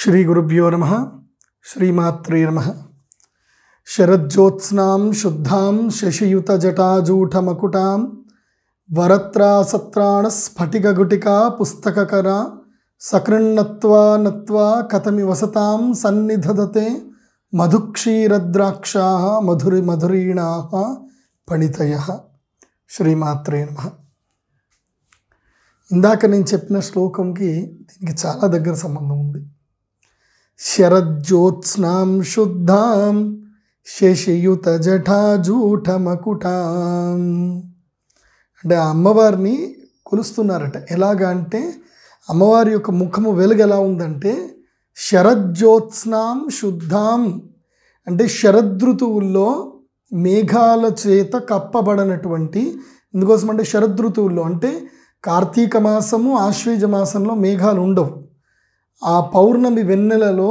श्री गुरुभ्यो नमः। श्रीमात्रे नमः। शरज्योत्स्नां शुद्धां शशियुतजटाजूटमकुटां वरत्रासत्राणस्फटिकगुटिका पुस्तककरा सकृन्नत्वा नत्वा कथमि वसतां सन्निधदते मधुक्षीरद्राक्षाः मधुरीणाः पणितयः। श्रीमात्रे नमः। ఇందాక నేను చెప్పిన శ్లోకంకి దీనికి చాలా దగ్గర సంబంధం ఉంది. శరజ్యోత్స్నాం శుద్ధాం శశియుత జటాజూటమకుటాం అంటే ఆ అమ్మవారిని కొలుస్తున్నారట. ఎలాగా అంటే అమ్మవారి యొక్క ముఖము వెలుగు ఎలా ఉందంటే శరజ్యోత్స్నాం శుద్ధాం అంటే శరదృతువుల్లో మేఘాల చేత కప్పబడినటువంటి, ఎందుకోసం అంటే శరదృతువుల్లో అంటే కార్తీక మాసము ఆశ్వీజ మాసంలో మేఘాలు ఉండవు. ఆ పౌర్ణమి వెన్నెలలో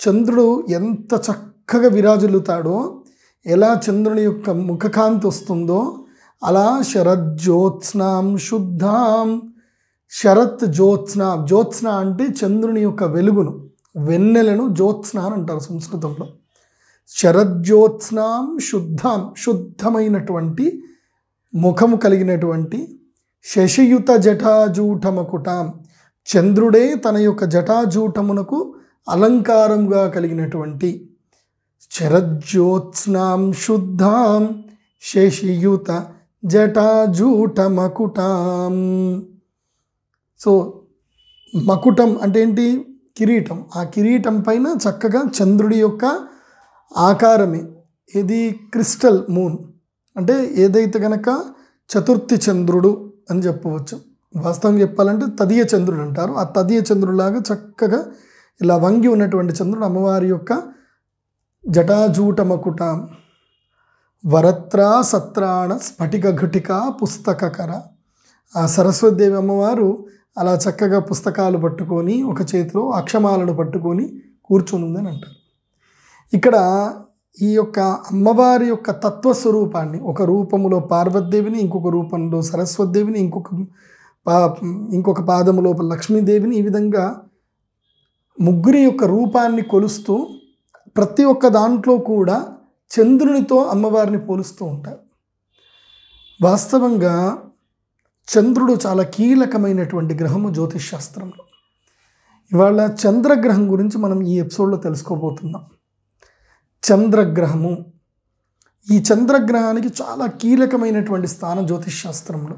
చంద్రుడు ఎంత చక్కగా విరాజిల్లుతాడో, ఎలా చంద్రుని యొక్క ముఖకాంతి వస్తుందో అలా శరజ్యోత్స్నాం శుద్ధాం. శరత్ జ్యోత్స్న, జ్యోత్స్న అంటే చంద్రుని యొక్క వెలుగును, వెన్నెలను జ్యోత్స్న అని అంటారు సంస్కృతంలో. శరజ్యోత్స్నాం శుద్ధాం శుద్ధమైనటువంటి ముఖము కలిగినటువంటి శశియుత జటాజూటమకుటాం చంద్రుడే తన యొక్క జటాజూటమునకు అలంకారంగా కలిగినటువంటి శరజ్యోత్స్నాం శుద్ధాం శశియుత జటాజూటమకుటాం. సో మకుటం అంటే ఏంటి? కిరీటం. ఆ కిరీటం పైన చక్కగా చంద్రుడి యొక్క ఆకారమే. ఇది క్రిస్టల్ మూన్ అంటే ఏదైతే గనక చతుర్థి చంద్రుడు అని చెప్పవచ్చు. వాస్తవం చెప్పాలంటే తదియ చంద్రుడు అంటారు. ఆ తదియ చంద్రుడిలాగా చక్కగా ఇలా వంగి ఉన్నటువంటి చంద్రుడు అమ్మవారి యొక్క జటాజూటమకుటాం. వరత్రా సత్రాణ స్ఫటిక ఘటిక పుస్తకకర. ఆ సరస్వతీదేవి అమ్మవారు అలా చక్కగా పుస్తకాలు పట్టుకొని ఒక చేతిలో అక్షమాలను పట్టుకొని కూర్చుని ఉందని అంటారు. ఇక్కడ ఈ యొక్క అమ్మవారి యొక్క తత్వస్వరూపాన్ని, ఒక రూపములో పార్వతీదేవిని, ఇంకొక రూపంలో సరస్వతీదేవిని, ఇంకొక పాదము లోపల లక్ష్మీదేవిని, ఈ విధంగా ముగ్గురి యొక్క రూపాన్ని కొలుస్తూ ప్రతి ఒక్క దాంట్లో కూడా చంద్రునితో అమ్మవారిని పోలుస్తూ ఉంటారు. వాస్తవంగా చంద్రుడు చాలా కీలకమైనటువంటి గ్రహము జ్యోతిష్ శాస్త్రంలో. ఇవాళ చంద్రగ్రహం గురించి మనం ఈ ఎపిసోడ్లో తెలుసుకోబోతున్నాం. చంద్రగ్రహము, ఈ చంద్రగ్రహానికి చాలా కీలకమైనటువంటి స్థానం జ్యోతిష్ శాస్త్రంలో.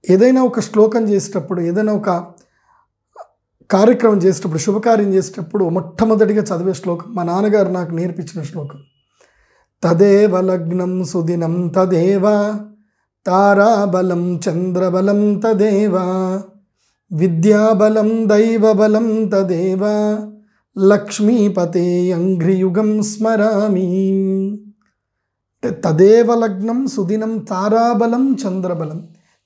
ఏదైనా ఒక శ్లోకం చేసేటప్పుడు, ఏదైనా ఒక కార్యక్రమం చేసేటప్పుడు, శుభకార్యం చేసేటప్పుడు మొట్టమొదటిగా చదివే శ్లోకం మా నాన్నగారు నాకు నేర్పించిన శ్లోకం. తదేవ లగ్నం సుదినం తదేవ తారాబలం చంద్రబలం తదేవ విద్యాబలం దైవబలం తదేవ లక్ష్మీపతే అంఘ్రియుగం స్మరామి. తదేవ లగ్నం సుదినం తారాబలం చంద్రబలం.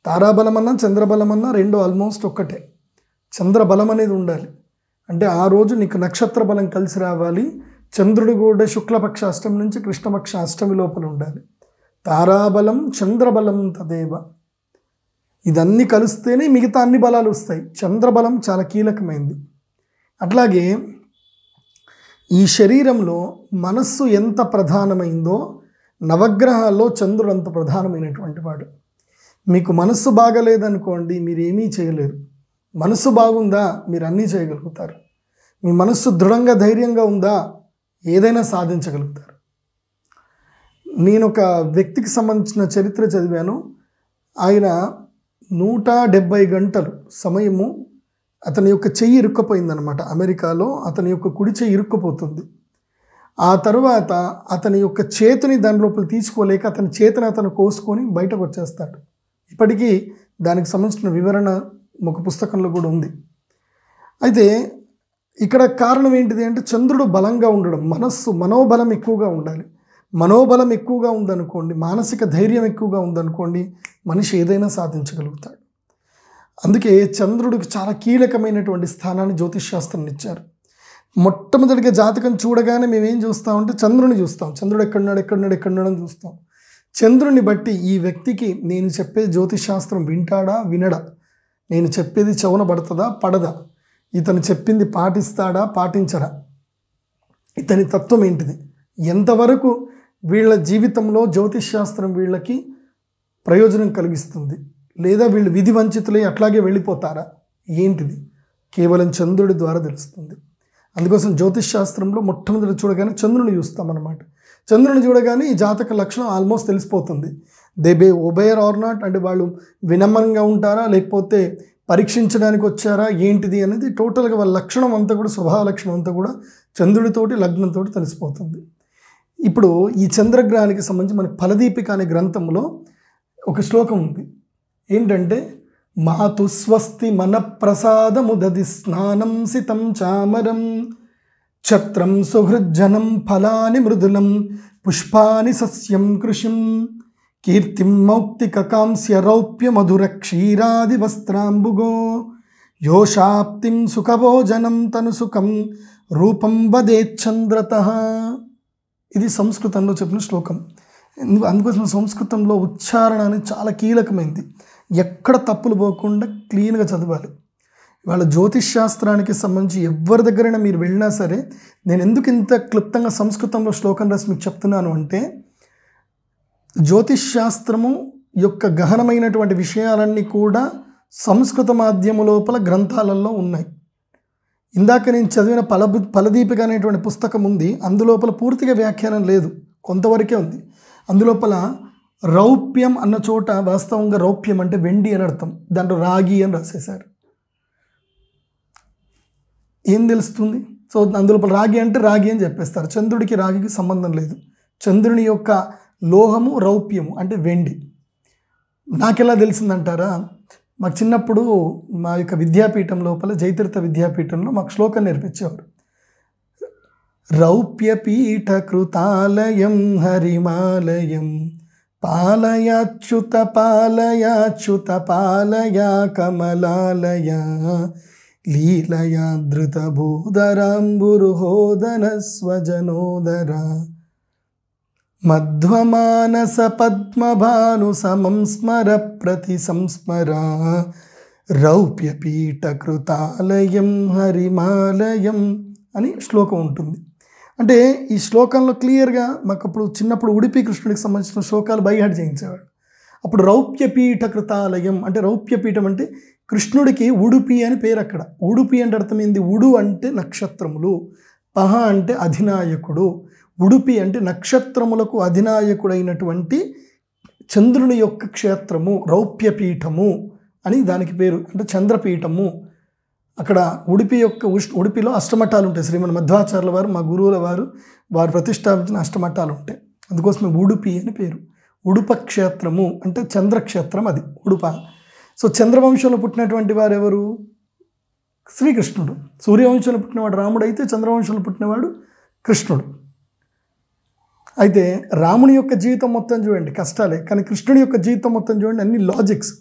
తారాబలం అన్నా చంద్రబలం అన్నా రెండు ఆల్మోస్ట్ ఒక్కటే. చంద్రబలం అనేది ఉండాలి అంటే ఆ రోజు నీకు నక్షత్ర బలం కలిసి రావాలి. చంద్రుడు కూడా శుక్లపక్ష అష్టమి నుంచి కృష్ణపక్ష అష్టమి లోపల ఉండాలి. తారాబలం చంద్రబలం తదేవ. ఇదన్నీ కలిస్తేనే మిగతా అన్ని బలాలు వస్తాయి. చంద్రబలం చాలా కీలకమైంది. అట్లాగే ఈ శరీరంలో మనస్సు ఎంత ప్రధానమైందో నవగ్రహాల్లో చంద్రుడు అంత ప్రధానమైనటువంటి వాడు. మీకు మనస్సు బాగలేదనుకోండి, మీరు ఏమీ చేయలేరు. మనస్సు బాగుందా, మీరు అన్నీ చేయగలుగుతారు. మీ మనస్సు దృఢంగా ధైర్యంగా ఉందా, ఏదైనా సాధించగలుగుతారు. నేను ఒక వ్యక్తికి సంబంధించిన చరిత్ర చదివాను. ఆయన 170 గంటలు సమయము అతని యొక్క చెయ్యి ఇరుక్కుపోయిందనమాట. అమెరికాలో అతని యొక్క కుడి చెయ్యి ఇరుక్కుపోతుంది. ఆ తర్వాత అతని యొక్క చేతిని దాని లోపల తీసుకోలేక అతని చేతిని అతను కోసుకొని బయటకు వచ్చేస్తాడు. ఇప్పటికీ దానికి సంబంధించిన వివరణ ఒక పుస్తకంలో కూడా ఉంది. అయితే ఇక్కడ కారణం ఏంటిది అంటే చంద్రుడు బలంగా ఉండడం, మనోబలం ఎక్కువగా ఉండాలి. మనోబలం ఎక్కువగా ఉందనుకోండి, మానసిక ధైర్యం ఎక్కువగా ఉందనుకోండి, మనిషి ఏదైనా సాధించగలుగుతాడు. అందుకే చంద్రుడికి చాలా కీలకమైనటువంటి స్థానాన్ని జ్యోతిష్ శాస్త్రం ఇచ్చారు. మొట్టమొదటిగా జాతకం చూడగానే మేమేం చూస్తామంటే చంద్రుని చూస్తాం. చంద్రుడు ఎక్కడున్నాడు అని చూస్తాం. చంద్రుని బట్టి ఈ వ్యక్తికి నేను చెప్పే జ్యోతిష్ శాస్త్రం వింటాడా వినడా, నేను చెప్పేది చెవున పడుతుందా పడదా, ఇతను చెప్పింది పాటిస్తాడా పాటించరా, ఇతని తత్వం ఏంటిది, ఎంతవరకు వీళ్ళ జీవితంలో జ్యోతిష్ శాస్త్రం వీళ్ళకి ప్రయోజనం కలిగిస్తుంది, లేదా వీళ్ళు విధి వంచితులై అట్లాగే వెళ్ళిపోతారా, ఏంటిది కేవలం చంద్రుడి ద్వారా తెలుస్తుంది. అందుకోసం జ్యోతిష్ శాస్త్రంలో మొట్టమొదటి చూడగానే చంద్రుని చూస్తామన్నమాట. చంద్రుని చూడగానే ఈ జాతక లక్షణం ఆల్మోస్ట్ తెలిసిపోతుంది. దే ఒబేర్ ఆర్ నాట్, అంటే వాళ్ళు వినమ్రంగా ఉంటారా లేకపోతే పరీక్షించడానికి వచ్చారా ఏంటిది అనేది టోటల్గా వాళ్ళ లక్షణం అంతా కూడా, స్వభావ లక్షణం అంతా కూడా చంద్రుడితోటి లగ్నంతో తెలిసిపోతుంది. ఇప్పుడు ఈ చంద్రగ్రహానికి సంబంధించి మన ఫలదీపిక అనే గ్రంథంలో ఒక శ్లోకం ఉంది. ఏంటంటే మాతు స్వస్తి మన ప్రసాదముదది స్నానం సితం చామరం ఛత్రం సుహృజ్జనం ఫలాని మృదులం పుష్పాని సస్యం కృషిం కీర్తిం మౌక్తిక కాంస్య రౌప్య మధుర క్షీరాది వస్త్రాంబుగో యోషాప్తిం సుఖభోజనం తను సుఖం రూపం వదేచ్ఛంద్రతః. ఇది సంస్కృతంలో చెప్పిన శ్లోకం. అందుకోసం సంస్కృతంలో ఉచ్చారణ అనేది చాలా కీలకమైంది. ఎక్కడ తప్పులు పోకుండా క్లీన్గా చదవాలి. వాళ్ళ జ్యోతిష్ శాస్త్రానికి సంబంధించి ఎవరి దగ్గరైనా మీరు వెళ్ళినా సరే, నేను ఎందుకు ఇంత క్లుప్తంగా సంస్కృతంలో శ్లోకం రాసి మీకు చెప్తున్నాను అంటే, జ్యోతిష్ శాస్త్రము యొక్క గహనమైనటువంటి విషయాలన్నీ కూడా సంస్కృత మాధ్యము లోపల గ్రంథాలలో ఉన్నాయి. ఇందాక నేను చదివిన ఫలదీపిక అనేటువంటి పుస్తకం ఉంది, అందులోపల పూర్తిగా వ్యాఖ్యానం లేదు, కొంతవరకే ఉంది. అందులోపల రౌప్యం అన్న చోట వాస్తవంగా రౌప్యం అంటే వెండి అని అర్థం, దాంట్లో రాగి అని రాసేశారు. ఏం తెలుస్తుంది? సో అందులోపల రాగి అంటే రాగి అని చెప్పేస్తారు. చంద్రుడికి రాగికి సంబంధం లేదు. చంద్రుని యొక్క లోహము రౌప్యము అంటే వెండి. నాకెలా తెలిసిందంటారా, మాకు చిన్నప్పుడు మా యొక్క విద్యాపీఠం లోపల జయతీర్థ విద్యాపీఠంలో మాకు శ్లోకం నేర్పించేవారు. రౌప్యపీఠ కృతాలయం హరిమాలయం పాలయాచ్యుత పాలయాచ్యుత పాలయా కమలాలయ లీలయా ధృత భూధరాంబురుహోదన స్వజనోదర మధ్వమానస పద్మభాను సమం స్మర ప్రతి సంస్మర రౌప్యపీఠ కృతాలయం హరిమాలయం అని శ్లోకం ఉంటుంది. అంటే ఈ శ్లోకంలో క్లియర్గా మాకు అప్పుడు చిన్నప్పుడు ఉడిపి కృష్ణుడికి సంబంధించిన శ్లోకాలు బైహార్ట్ చేయించేవాడు. అప్పుడు రౌప్యపీఠ కృతాలయం అంటే, రౌప్యపీఠం అంటే కృష్ణుడికి ఉడుపి అని పేరు. అక్కడ ఉడుపి అంటే అర్థమైంది, ఉడు అంటే నక్షత్రములు, పహ అంటే అధినాయకుడు, ఉడుపి అంటే నక్షత్రములకు అధినాయకుడైనటువంటి చంద్రుని యొక్క క్షేత్రము రౌప్యపీఠము అని దానికి పేరు. అంటే చంద్రపీఠము. అక్కడ ఉడిపిలో అష్టమఠాలు ఉంటాయి. శ్రీమన్ మధ్వాచార్యుల వారు, మా గురువుల వారు ప్రతిష్టాపించిన అష్టమఠాలు ఉంటాయి. అందుకోసమే ఉడుపి అని పేరు. ఉడుప క్షేత్రము అంటే చంద్రక్షేత్రం, అది ఉడుప. సో చంద్రవంశంలో పుట్టినటువంటి వారు ఎవరు? శ్రీకృష్ణుడు. సూర్యవంశంలో పుట్టినవాడు రాముడు అయితే, చంద్రవంశంలో పుట్టినవాడు కృష్ణుడు. అయితే రాముని యొక్క జీవితం మొత్తం చూడండి కష్టాలే, కానీ కృష్ణుడి యొక్క జీవితం మొత్తం చూడండి అన్ని లాజిక్స్.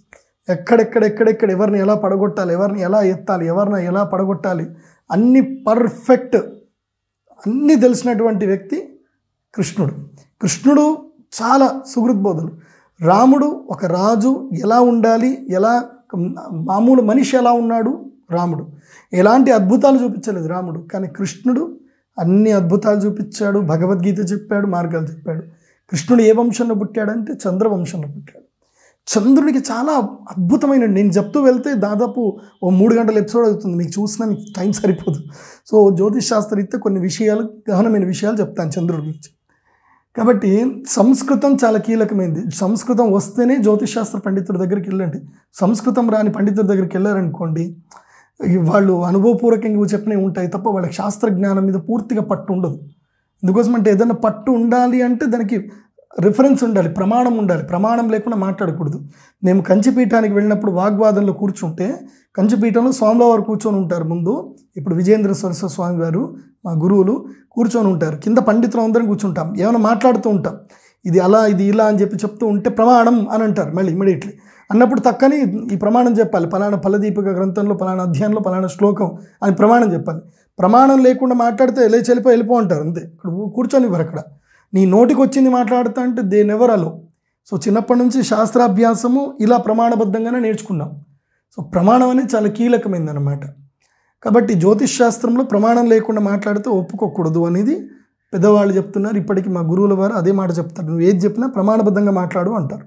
ఎక్కడెక్కడ ఎవరిని ఎలా పడగొట్టాలి, ఎవరిని ఎలా ఎత్తాలి, ఎవరిని ఎలా పడగొట్టాలి, అన్ని పర్ఫెక్ట్, అన్నీ తెలిసినటువంటి వ్యక్తి కృష్ణుడు చాలా సుహృద్బోధులు. రాముడు ఒక రాజు ఎలా ఉండాలి, ఎలా మామూలు మనిషి ఎలా ఉన్నాడు రాముడు, ఎలాంటి అద్భుతాలు చూపించలేదు రాముడు, కానీ కృష్ణుడు అన్ని అద్భుతాలు చూపించాడు, భగవద్గీత చెప్పాడు, మార్గాలు చెప్పాడు. కృష్ణుడు ఏ వంశంలో పుట్టాడంటే చంద్రవంశంలో పుట్టాడు. చంద్రుడికి చాలా అద్భుతమైన, నేను చెప్తూ వెళ్తే దాదాపు 3 గంటల ఎపిసోడ్ అవుతుంది, మీకు చూసినా మీకు టైం సరిపోదు. సో జ్యోతిష్ శాస్త్రరీత్యా కొన్ని విషయాలు, గహనమైన విషయాలు చెప్తాను చంద్రుడి గురించి. కాబట్టి సంస్కృతం చాలా కీలకమైంది. సంస్కృతం వస్తేనే జ్యోతిష్ శాస్త్ర పండితుడి దగ్గరికి వెళ్ళండి. సంస్కృతం రాని పండితుడి దగ్గరికి వెళ్ళారనుకోండి, వాళ్ళు అనుభవపూర్వకంగా చెప్పినవి ఉంటాయి తప్ప వాళ్ళకి శాస్త్ర జ్ఞానం మీద పూర్తిగా పట్టు ఉండదు. ఎందుకోసం అంటే ఏదైనా పట్టు ఉండాలి అంటే దానికి రిఫరెన్స్ ఉండాలి, ప్రమాణం ఉండాలి. ప్రమాణం లేకుండా మాట్లాడకూడదు. మేము కంచిపీఠానికి వెళ్ళినప్పుడు వాగ్వాదంలో కూర్చుంటే, కంచిపీఠంలో స్వామివారు కూర్చొని ఉంటారు ముందు. ఇప్పుడు విజయేంద్ర సరస్వతి స్వామి వారు మా గురువులు కూర్చొని ఉంటారు, కింద పండితులు అందరం కూర్చుంటాం, ఏమైనా మాట్లాడుతూ ఉంటాం, ఇది అలా ఇది ఇలా అని చెప్తూ ఉంటే ప్రమాణం అని అంటారు. మళ్ళీ ఇమ్మీడియట్లీ అన్నప్పుడు తక్కని ఈ ప్రమాణం చెప్పాలి, పలానా ఫలదీపిక గ్రంథంలో పలానా అధ్యాయంలో పలానా శ్లోకం అని ప్రమాణం చెప్పాలి. ప్రమాణం లేకుండా మాట్లాడితే వెళ్ళిపో అంటారు, అంతే. ఇక్కడ కూర్చొని ఇవ్వరు. అక్కడ నీ నోటికి వచ్చింది మాట్లాడుతా అంటే దే నెవర్ అలో. సో చిన్నప్పటి నుంచి శాస్త్రాభ్యాసము ఇలా ప్రమాణబద్ధంగానే నేర్చుకున్నాం. సో ప్రమాణం అనేది చాలా కీలకమైందన్నమాట. కాబట్టి జ్యోతిష్ శాస్త్రంలో ప్రమాణం లేకుండా మాట్లాడితే ఒప్పుకోకూడదు అనేది పెద్దవాళ్ళు చెప్తున్నారు. ఇప్పటికీ మా గురువుల వారు అదే మాట చెప్తారు, నువ్వు ఏది చెప్పినా ప్రమాణబద్ధంగా మాట్లాడు అంటారు.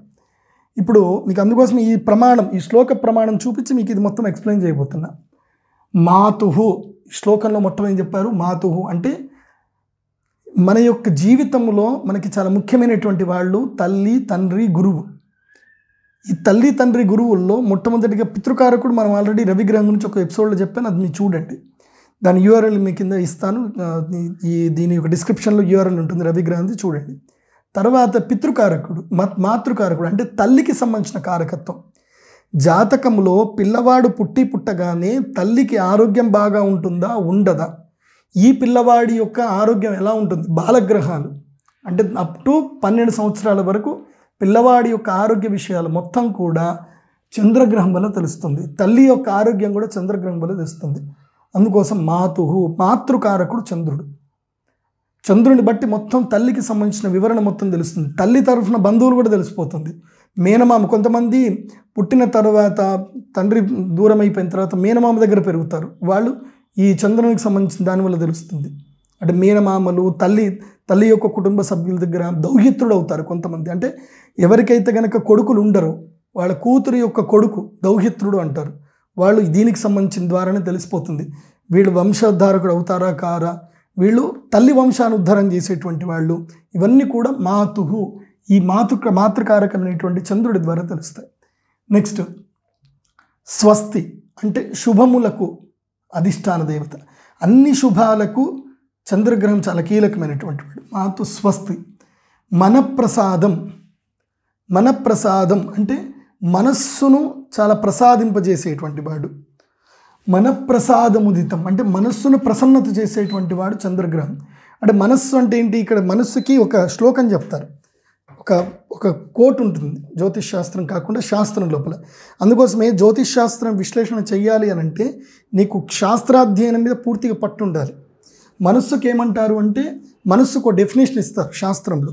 ఇప్పుడు మీకు అందుకోసం ఈ ప్రమాణం, ఈ శ్లోక ప్రమాణం చూపించి మీకు ఇది మొత్తం ఎక్స్ప్లెయిన్ చేయబోతున్నా. మాతుహు, శ్లోకంలో మొత్తం ఏం చెప్పారు? మాతుహు అంటే మన యొక్క జీవితంలో మనకి చాలా ముఖ్యమైనటువంటి వాళ్ళు తల్లి, తండ్రి, గురువు. ఈ తల్లి, తండ్రి, గురువుల్లో మొట్టమొదటిగా పితృకారకుడు. మనం ఆల్రెడీ రవిగ్రహం గురించి ఒక ఎపిసోడ్లో చెప్పాను, అది మీరు చూడండి. దాని యూఆర్ఎల్ మీ కింద ఇస్తాను, దీని యొక్క డిస్క్రిప్షన్లో యూఆర్ఎల్ ఉంటుంది, రవిగ్రహంది చూడండి. తర్వాత పితృకారకుడు, మాతృకారకుడు అంటే తల్లికి సంబంధించిన కారకత్వం. జాతకంలో పిల్లవాడు పుట్టగానే తల్లికి ఆరోగ్యం బాగా ఉంటుందా, ఉండదా? ఈ పిల్లవాడి యొక్క ఆరోగ్యం ఎలా ఉంటుంది? బాలగ్రహాలు అంటే అప్ టు 12 సంవత్సరాల వరకు పిల్లవాడి యొక్క ఆరోగ్య విషయాలు మొత్తం కూడా చంద్రగ్రహం వల్ల తెలుస్తుంది. తల్లి యొక్క ఆరోగ్యం కూడా చంద్రగ్రహం వల్ల తెలుస్తుంది. అందుకోసం మాతుహు, మాతృకారకుడు చంద్రుడు. చంద్రుని బట్టి మొత్తం తల్లికి సంబంధించిన వివరణ మొత్తం తెలుస్తుంది. తల్లి తరఫున బంధువులు కూడా తెలిసిపోతుంది. మేనమామ, కొంతమంది పుట్టిన తర్వాత తండ్రి దూరం అయిపోయిన తర్వాత మేనమామ దగ్గర పెరుగుతారు, వాళ్ళు ఈ చంద్రునికి సంబంధించిన దానివల్ల తెలుస్తుంది. అంటే మేనమామలు తల్లి యొక్క కుటుంబ సభ్యుల దగ్గర దౌహిత్రుడు అవుతారు కొంతమంది. అంటే ఎవరికైతే కనుక కొడుకులు ఉండరో వాళ్ళ కూతురు యొక్క కొడుకు దౌహిత్రుడు అంటారు. వాళ్ళు దీనికి సంబంధించిన ద్వారానే తెలిసిపోతుంది వీళ్ళు వంశోద్ధారకుడు అవుతారా కారా, వీళ్ళు తల్లి వంశాన్ని ఉద్ధారం చేసేటువంటి వాళ్ళు. ఇవన్నీ కూడా మాతుహు, ఈ మాతృకారకమైనటువంటి చంద్రుడి ద్వారా తెలుస్తాయి. నెక్స్ట్ స్వస్తి అంటే శుభములకు అధిష్టాన దేవత. అన్ని శుభాలకు చంద్రగ్రహం చాలా కీలకమైనటువంటి వాడు. మాతు స్వస్తి. మనప్రసాదం అంటే మనస్సును చాలా ప్రసాదింపజేసేటువంటి వాడు. మనప్రసాదముదితం అంటే మనస్సును ప్రసన్నత చేసేటువంటి వాడు చంద్రగ్రహం. అంటే మనస్సు అంటే ఏంటి? ఇక్కడ మనస్సుకి ఒక శ్లోకం చెప్తారు, ఒక కోట్ ఉంటుంది జ్యోతిష్ శాస్త్రం కాకుండా శాస్త్రం లోపల. అందుకోసమే జ్యోతిష్ శాస్త్రం విశ్లేషణ చెయ్యాలి అని అంటే నీకు శాస్త్రాధ్యయనం మీద పూర్తిగా పట్టు ఉండాలి. మనస్సుకి ఏమంటారు అంటే, మనస్సుకు డెఫినేషన్ ఇస్తారు శాస్త్రంలో.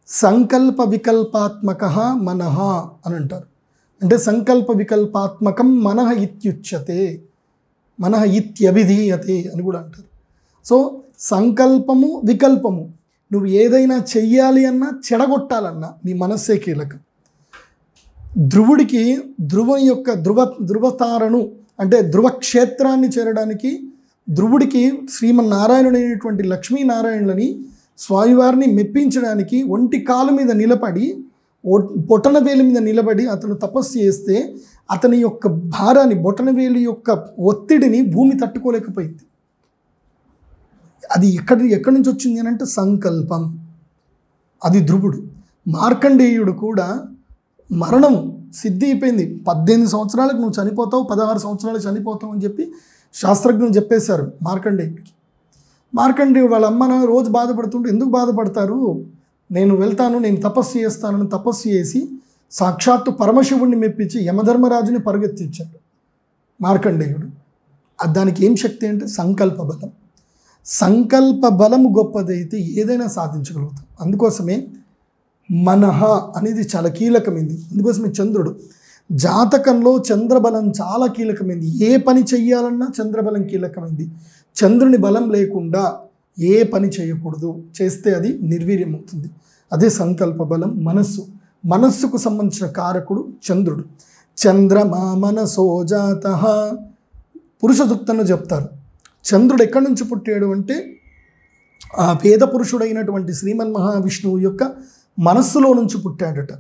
సంకల్ప వికల్పాత్మక మనః అని అంటారు. అంటే సంకల్ప వికల్పాత్మకం మనః ఇత్యుచ్యతే, మనః ఇత్యభిధీయతే అని కూడా అంటారు. సో సంకల్పము వికల్పము, నువ్వు ఏదైనా చెయ్యాలి అన్నా చెడగొట్టాలన్నా నీ మనస్సే కీలకం. ధ్రువుడికి ధ్రువం యొక్క ధ్రువతారను అంటే ధ్రువక్షేత్రాన్ని చేరడానికి ధ్రువుడికి శ్రీమన్నారాయణుడైనటువంటి లక్ష్మీనారాయణులని స్వామివారిని మెప్పించడానికి ఒంటి కాలు మీద నిలబడి బొటనవేలు మీద నిలబడి అతను తపస్సు చేస్తే అతని యొక్క భారాన్ని, బొటనవేలు యొక్క ఒత్తిడిని భూమి తట్టుకోలేకపోయింది. అది ఎక్కడి నుంచి వచ్చింది అని అంటే సంకల్పం. అది ధ్రువుడు. మార్కండేయుడు కూడా మరణం సిద్ధి అయిపోయింది. 18 సంవత్సరాలకు నువ్వు చనిపోతావు, 16 సంవత్సరాలకు చనిపోతావు అని చెప్పి శాస్త్రజ్ఞులు చెప్పేశారు మార్కండేయుడికి. మార్కండేయుడు వాళ్ళ అమ్మ రోజు బాధపడుతుంటే, ఎందుకు బాధపడతారు, నేను వెళ్తాను, నేను తపస్సు చేస్తానని తపస్సు చేసి సాక్షాత్తు పరమశివుడిని మెప్పించి యమధర్మరాజుని పరుగెత్తించాడు మార్కండేయుడు. దానికి ఏం శక్తి అంటే సంకల్ప బలం. సంకల్ప బలము గొప్పదైతే ఏదైనా సాధించగలుగుతాం. అందుకోసమే మనః అనేది చాలా కీలకమైంది. అందుకోసమే చంద్రుడు జాతకంలో చంద్రబలం చాలా కీలకమైంది. ఏ పని చెయ్యాలన్నా చంద్రబలం కీలకమైంది. చంద్రుని బలం లేకుండా ఏ పని చేయకూడదు, చేస్తే అది నిర్వీర్యం అవుతుంది. అదే సంకల్ప బలం. మనస్సుకు సంబంధించిన కారకుడు చంద్రుడు. చంద్రమా మనసో జాతః పురుష సూక్తంలో చెప్తారు. చంద్రుడు ఎక్కడి నుంచి పుట్టాడు అంటే ఆ వేద పురుషుడైనటువంటి శ్రీమన్ మహావిష్ణువు యొక్క మనస్సులో నుంచి పుట్టాడట.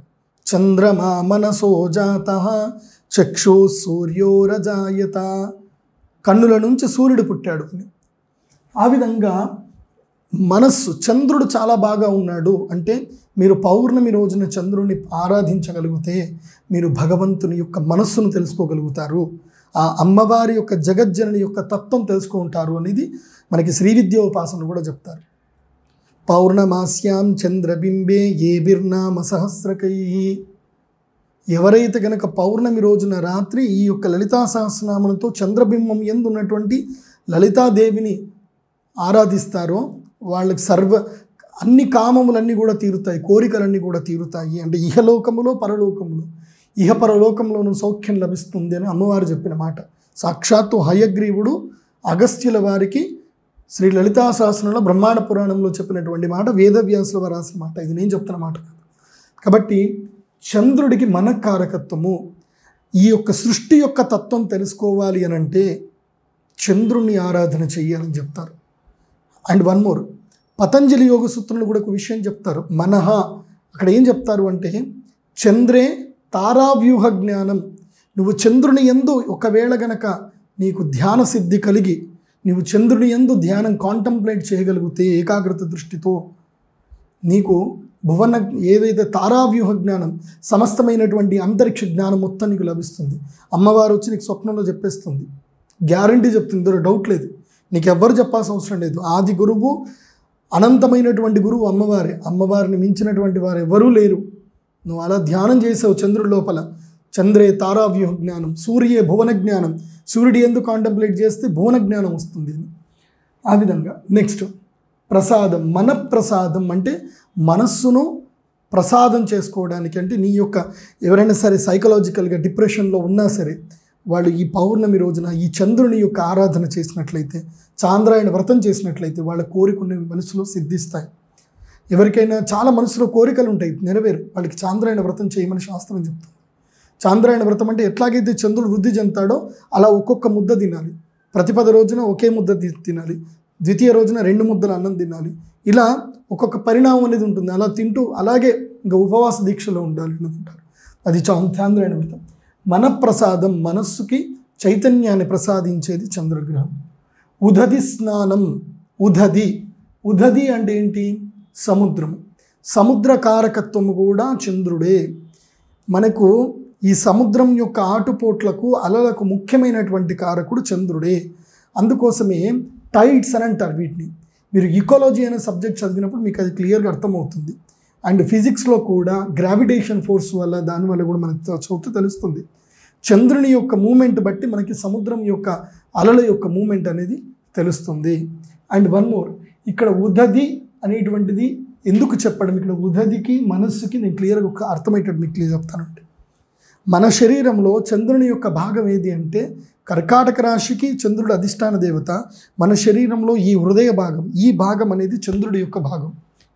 చంద్రమా మనసో జాతః చక్షు సూర్యోరజాయత, కన్నుల నుంచి సూర్యుడు పుట్టాడు అని. ఆ విధంగా మనస్సు, చంద్రుడు చాలా బాగా ఉన్నాడు అంటే మీరు పౌర్ణమి రోజున చంద్రుడిని ఆరాధించగలిగితే మీరు భగవంతుని యొక్క మనస్సును తెలుసుకోగలుగుతారు, ఆ అమ్మవారి యొక్క జగజ్జనని యొక్క తత్వం తెలుసుకుంటారు అనేది మనకి శ్రీ విద్యోపాసనలు కూడా చెప్తారు. పౌర్ణమాస్యాం చంద్రబింబే ఏ బిర్నామ సహస్రకై, ఎవరైతే గనక పౌర్ణమి రోజున రాత్రి ఈ యొక్క లలితా సహస్రనామంతో చంద్రబింబం యందు ఉన్నటువంటి లలితాదేవిని ఆరాధిస్తారో వాళ్ళకి అన్ని కామములన్నీ కూడా తీరుతాయి, కోరికలన్నీ కూడా తీరుతాయి. అంటే ఇహలోకములో పరలోకములో, ఇహపరలోకంలోనూ సౌఖ్యం లభిస్తుంది అని అమ్మవారు చెప్పిన మాట సాక్షాత్తు హయగ్రీవుడు అగస్త్యుల వారికి శ్రీ లలితా సహస్రంలో బ్రహ్మాండ పురాణంలో చెప్పినటువంటి మాట, వేదవ్యాసుల వారు రాసిన మాట, ఇది నేను చెప్తున్న మాట కాదు. కాబట్టి చంద్రుడికి మనఃకారకత్వము, ఈ యొక్క సృష్టి యొక్క తత్వం తెలుసుకోవాలి అని అంటే చంద్రుణ్ణి ఆరాధన చెయ్యాలని చెప్తారు. అండ్ వన్ మోర్, పతంజలి యోగ సూత్రంలో కూడా ఒక విషయం చెప్తారు. మనహ అక్కడ ఏం చెప్తారు అంటే చంద్రే తారావ్యూహ జ్ఞానం. నువ్వు చంద్రుని యందు ఒకవేళ గనక నీకు ధ్యాన సిద్ధి కలిగి నువ్వు చంద్రుని యందు ధ్యానం కాంటంప్లేట్ చేయగలిగితే ఏకాగ్రత దృష్టితో నీకు భువన ఏదైతే తారావ్యూహ జ్ఞానం, సమస్తమైనటువంటి అంతరిక్ష జ్ఞానం మొత్తం నీకు లభిస్తుంది. అమ్మవారు వచ్చి నీకు స్వప్నంలో చెప్పేస్తుంది, గ్యారంటీ చెప్తుంది, ఇందులో డౌట్ లేదు. నీకు ఎవ్వరు చెప్పాల్సిన అవసరం లేదు. ఆది గురువు, అనంతమైనటువంటి గురువు అమ్మవారే. అమ్మవారిని మించినటువంటి వారు ఎవరూ లేరు. నువ్వు అలా ధ్యానం చేసావు చంద్రుడి లోపల, చంద్రే తారావ్యూహ జ్ఞానం, సూర్యే భువన జ్ఞానం, సూర్యుడు ఎందుకు కాంటంప్లేట్ చేస్తే భువన జ్ఞానం వస్తుంది. ఆ విధంగా నెక్స్ట్ ప్రసాదం. మనఃప్రసాదం అంటే మనస్సును ప్రసాదం చేసుకోవడానికి. అంటే నీ యొక్క ఎవరైనా సరే సైకలాజికల్గా డిప్రెషన్లో ఉన్నా సరే వాళ్ళు ఈ పౌర్ణమి రోజున ఈ చంద్రుని యొక్క ఆరాధన చేసినట్లయితే, చాంద్రాయణ వ్రతం చేసినట్లయితే వాళ్ళ కోరికలు మనసులో సిద్ధిస్తాయి. ఎవరికైనా చాలా మనసులో కోరికలు ఉంటాయి, నెరవేరు, వాళ్ళకి చాంద్రాయణ వ్రతం చేయమని శాస్త్రం చెప్తుంది. చాంద్రాయణ వ్రతం అంటే ఎట్లాగైతే చంద్రుడు వృద్ధి చెందుతాడో అలా ఒక్కొక్క ముద్ద తినాలి. ప్రతిపద రోజున ఒకే ముద్ద తినాలి, ద్వితీయ రోజున 2 ముద్దలు అన్నం తినాలి. ఇలా ఒక్కొక్క పరిణామం అనేది ఉంటుంది. అలా తింటూ అలాగే ఇంకా ఉపవాస దీక్షలో ఉండాలి అని అంటారు. అది చాంద్రాయణ వ్రతం. మనఃప్రసాదం, మనస్సుకి చైతన్యాన్ని ప్రసాదించేది చంద్రగ్రహం. ఉదది స్నానం. ఉదది అంటే ఏంటి? సముద్రము. సముద్ర కారకత్వము కూడా చంద్రుడే. మనకు ఈ సముద్రం యొక్క ఆటుపోట్లకు, అలలకు ముఖ్యమైనటువంటి కారకుడు చంద్రుడే. అందుకోసమే టైడ్స్ అని అంటారు వీటిని. మీరు ఈకాలజీ అనే సబ్జెక్ట్ చదివినప్పుడు మీకు అది క్లియర్గా అర్థమవుతుంది. అండ్ ఫిజిక్స్లో కూడా గ్రావిటేషన్ ఫోర్స్ వల్ల, దానివల్ల కూడా మనకు చదువుతూ తెలుస్తుంది. చంద్రుని యొక్క మూమెంట్ బట్టి మనకి సముద్రం యొక్క అలల యొక్క మూమెంట్ అనేది తెలుస్తుంది. అండ్ వన్ మోర్, ఇక్కడ ఉదది అనేటువంటిది ఎందుకు చెప్పడం, ఇక్కడ ఉదదికి మనస్సుకి నేను క్లియర్గా ఒక అర్థమయ్యేటట్టు మీకు క్లియర్ చెప్తానండి. మన శరీరంలో చంద్రుని యొక్క భాగం ఏది అంటే కర్కాటక రాశికి చంద్రుడు అధిష్టాన దేవత. మన శరీరంలో ఈ హృదయ భాగం, ఈ భాగం అనేది చంద్రుడి యొక్క భాగం.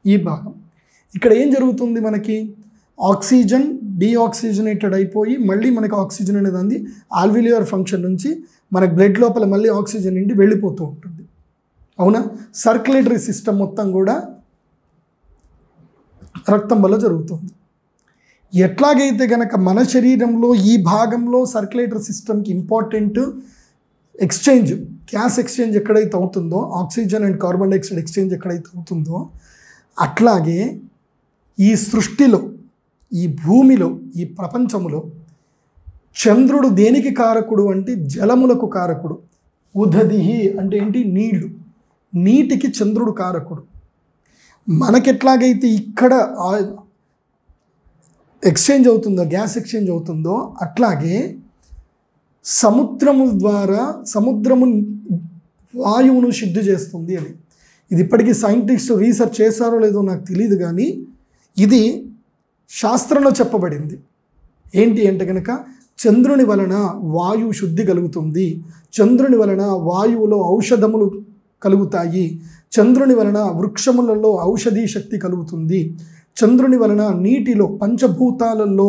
ఈ భాగం ఇక్కడ ఏం జరుగుతుంది, మనకి ఆక్సిజన్ డీఆక్సిజనేటెడ్ అయిపోయి మళ్ళీ మనకి ఆక్సిజన్ అనేది అంది ఆల్విలియర్ ఫంక్షన్ నుంచి మనకి బ్లడ్ లోపల మళ్ళీ ఆక్సిజన్ నుండి వెళ్ళిపోతూ ఉంటుంది. అవునా? సర్క్యులేటరీ సిస్టమ్ మొత్తం కూడా రక్తం వల్ల జరుగుతుంది. ఎట్లాగైతే కనుక మన శరీరంలో ఈ భాగంలో సర్క్యులేటరీ సిస్టమ్కి ఇంపార్టెంట్ ఎక్స్చేంజ్, గ్యాస్ ఎక్స్చేంజ్ ఎక్కడైతే అవుతుందో, oxygen and carbon dioxide exchange ఎక్కడైతే అవుతుందో, అట్లాగే ఈ సృష్టిలో, ఈ భూమిలో, ఈ ప్రపంచంలో చంద్రుడు దేనికి కారకుడు అంటే జలములకు కారకుడు. ఉదదిహి అంటే ఏంటి? నీళ్లు. నీటికి చంద్రుడు కారకుడు. మనకెట్లాగైతే ఇక్కడ ఎక్స్చేంజ్ అవుతుందో, గ్యాస్ ఎక్స్చేంజ్ అవుతుందో, అట్లాగే సముద్రము ద్వారా సముద్రము వాయువును శుద్ధి చేస్తుంది అని. ఇది ఇప్పటికీ సైంటిస్టు రీసెర్చ్ చేశారో లేదో నాకు తెలియదు, కానీ ఇది శాస్త్రంలో చెప్పబడింది. ఏంటి అంటే కనుక చంద్రుని వలన వాయువు శుద్ధి కలుగుతుంది, చంద్రుని వలన వాయువులో ఔషధములు కలుగుతాయి, చంద్రుని వలన వృక్షములలో ఔషధీ శక్తి కలుగుతుంది, చంద్రుని వలన నీటిలో పంచభూతాలలో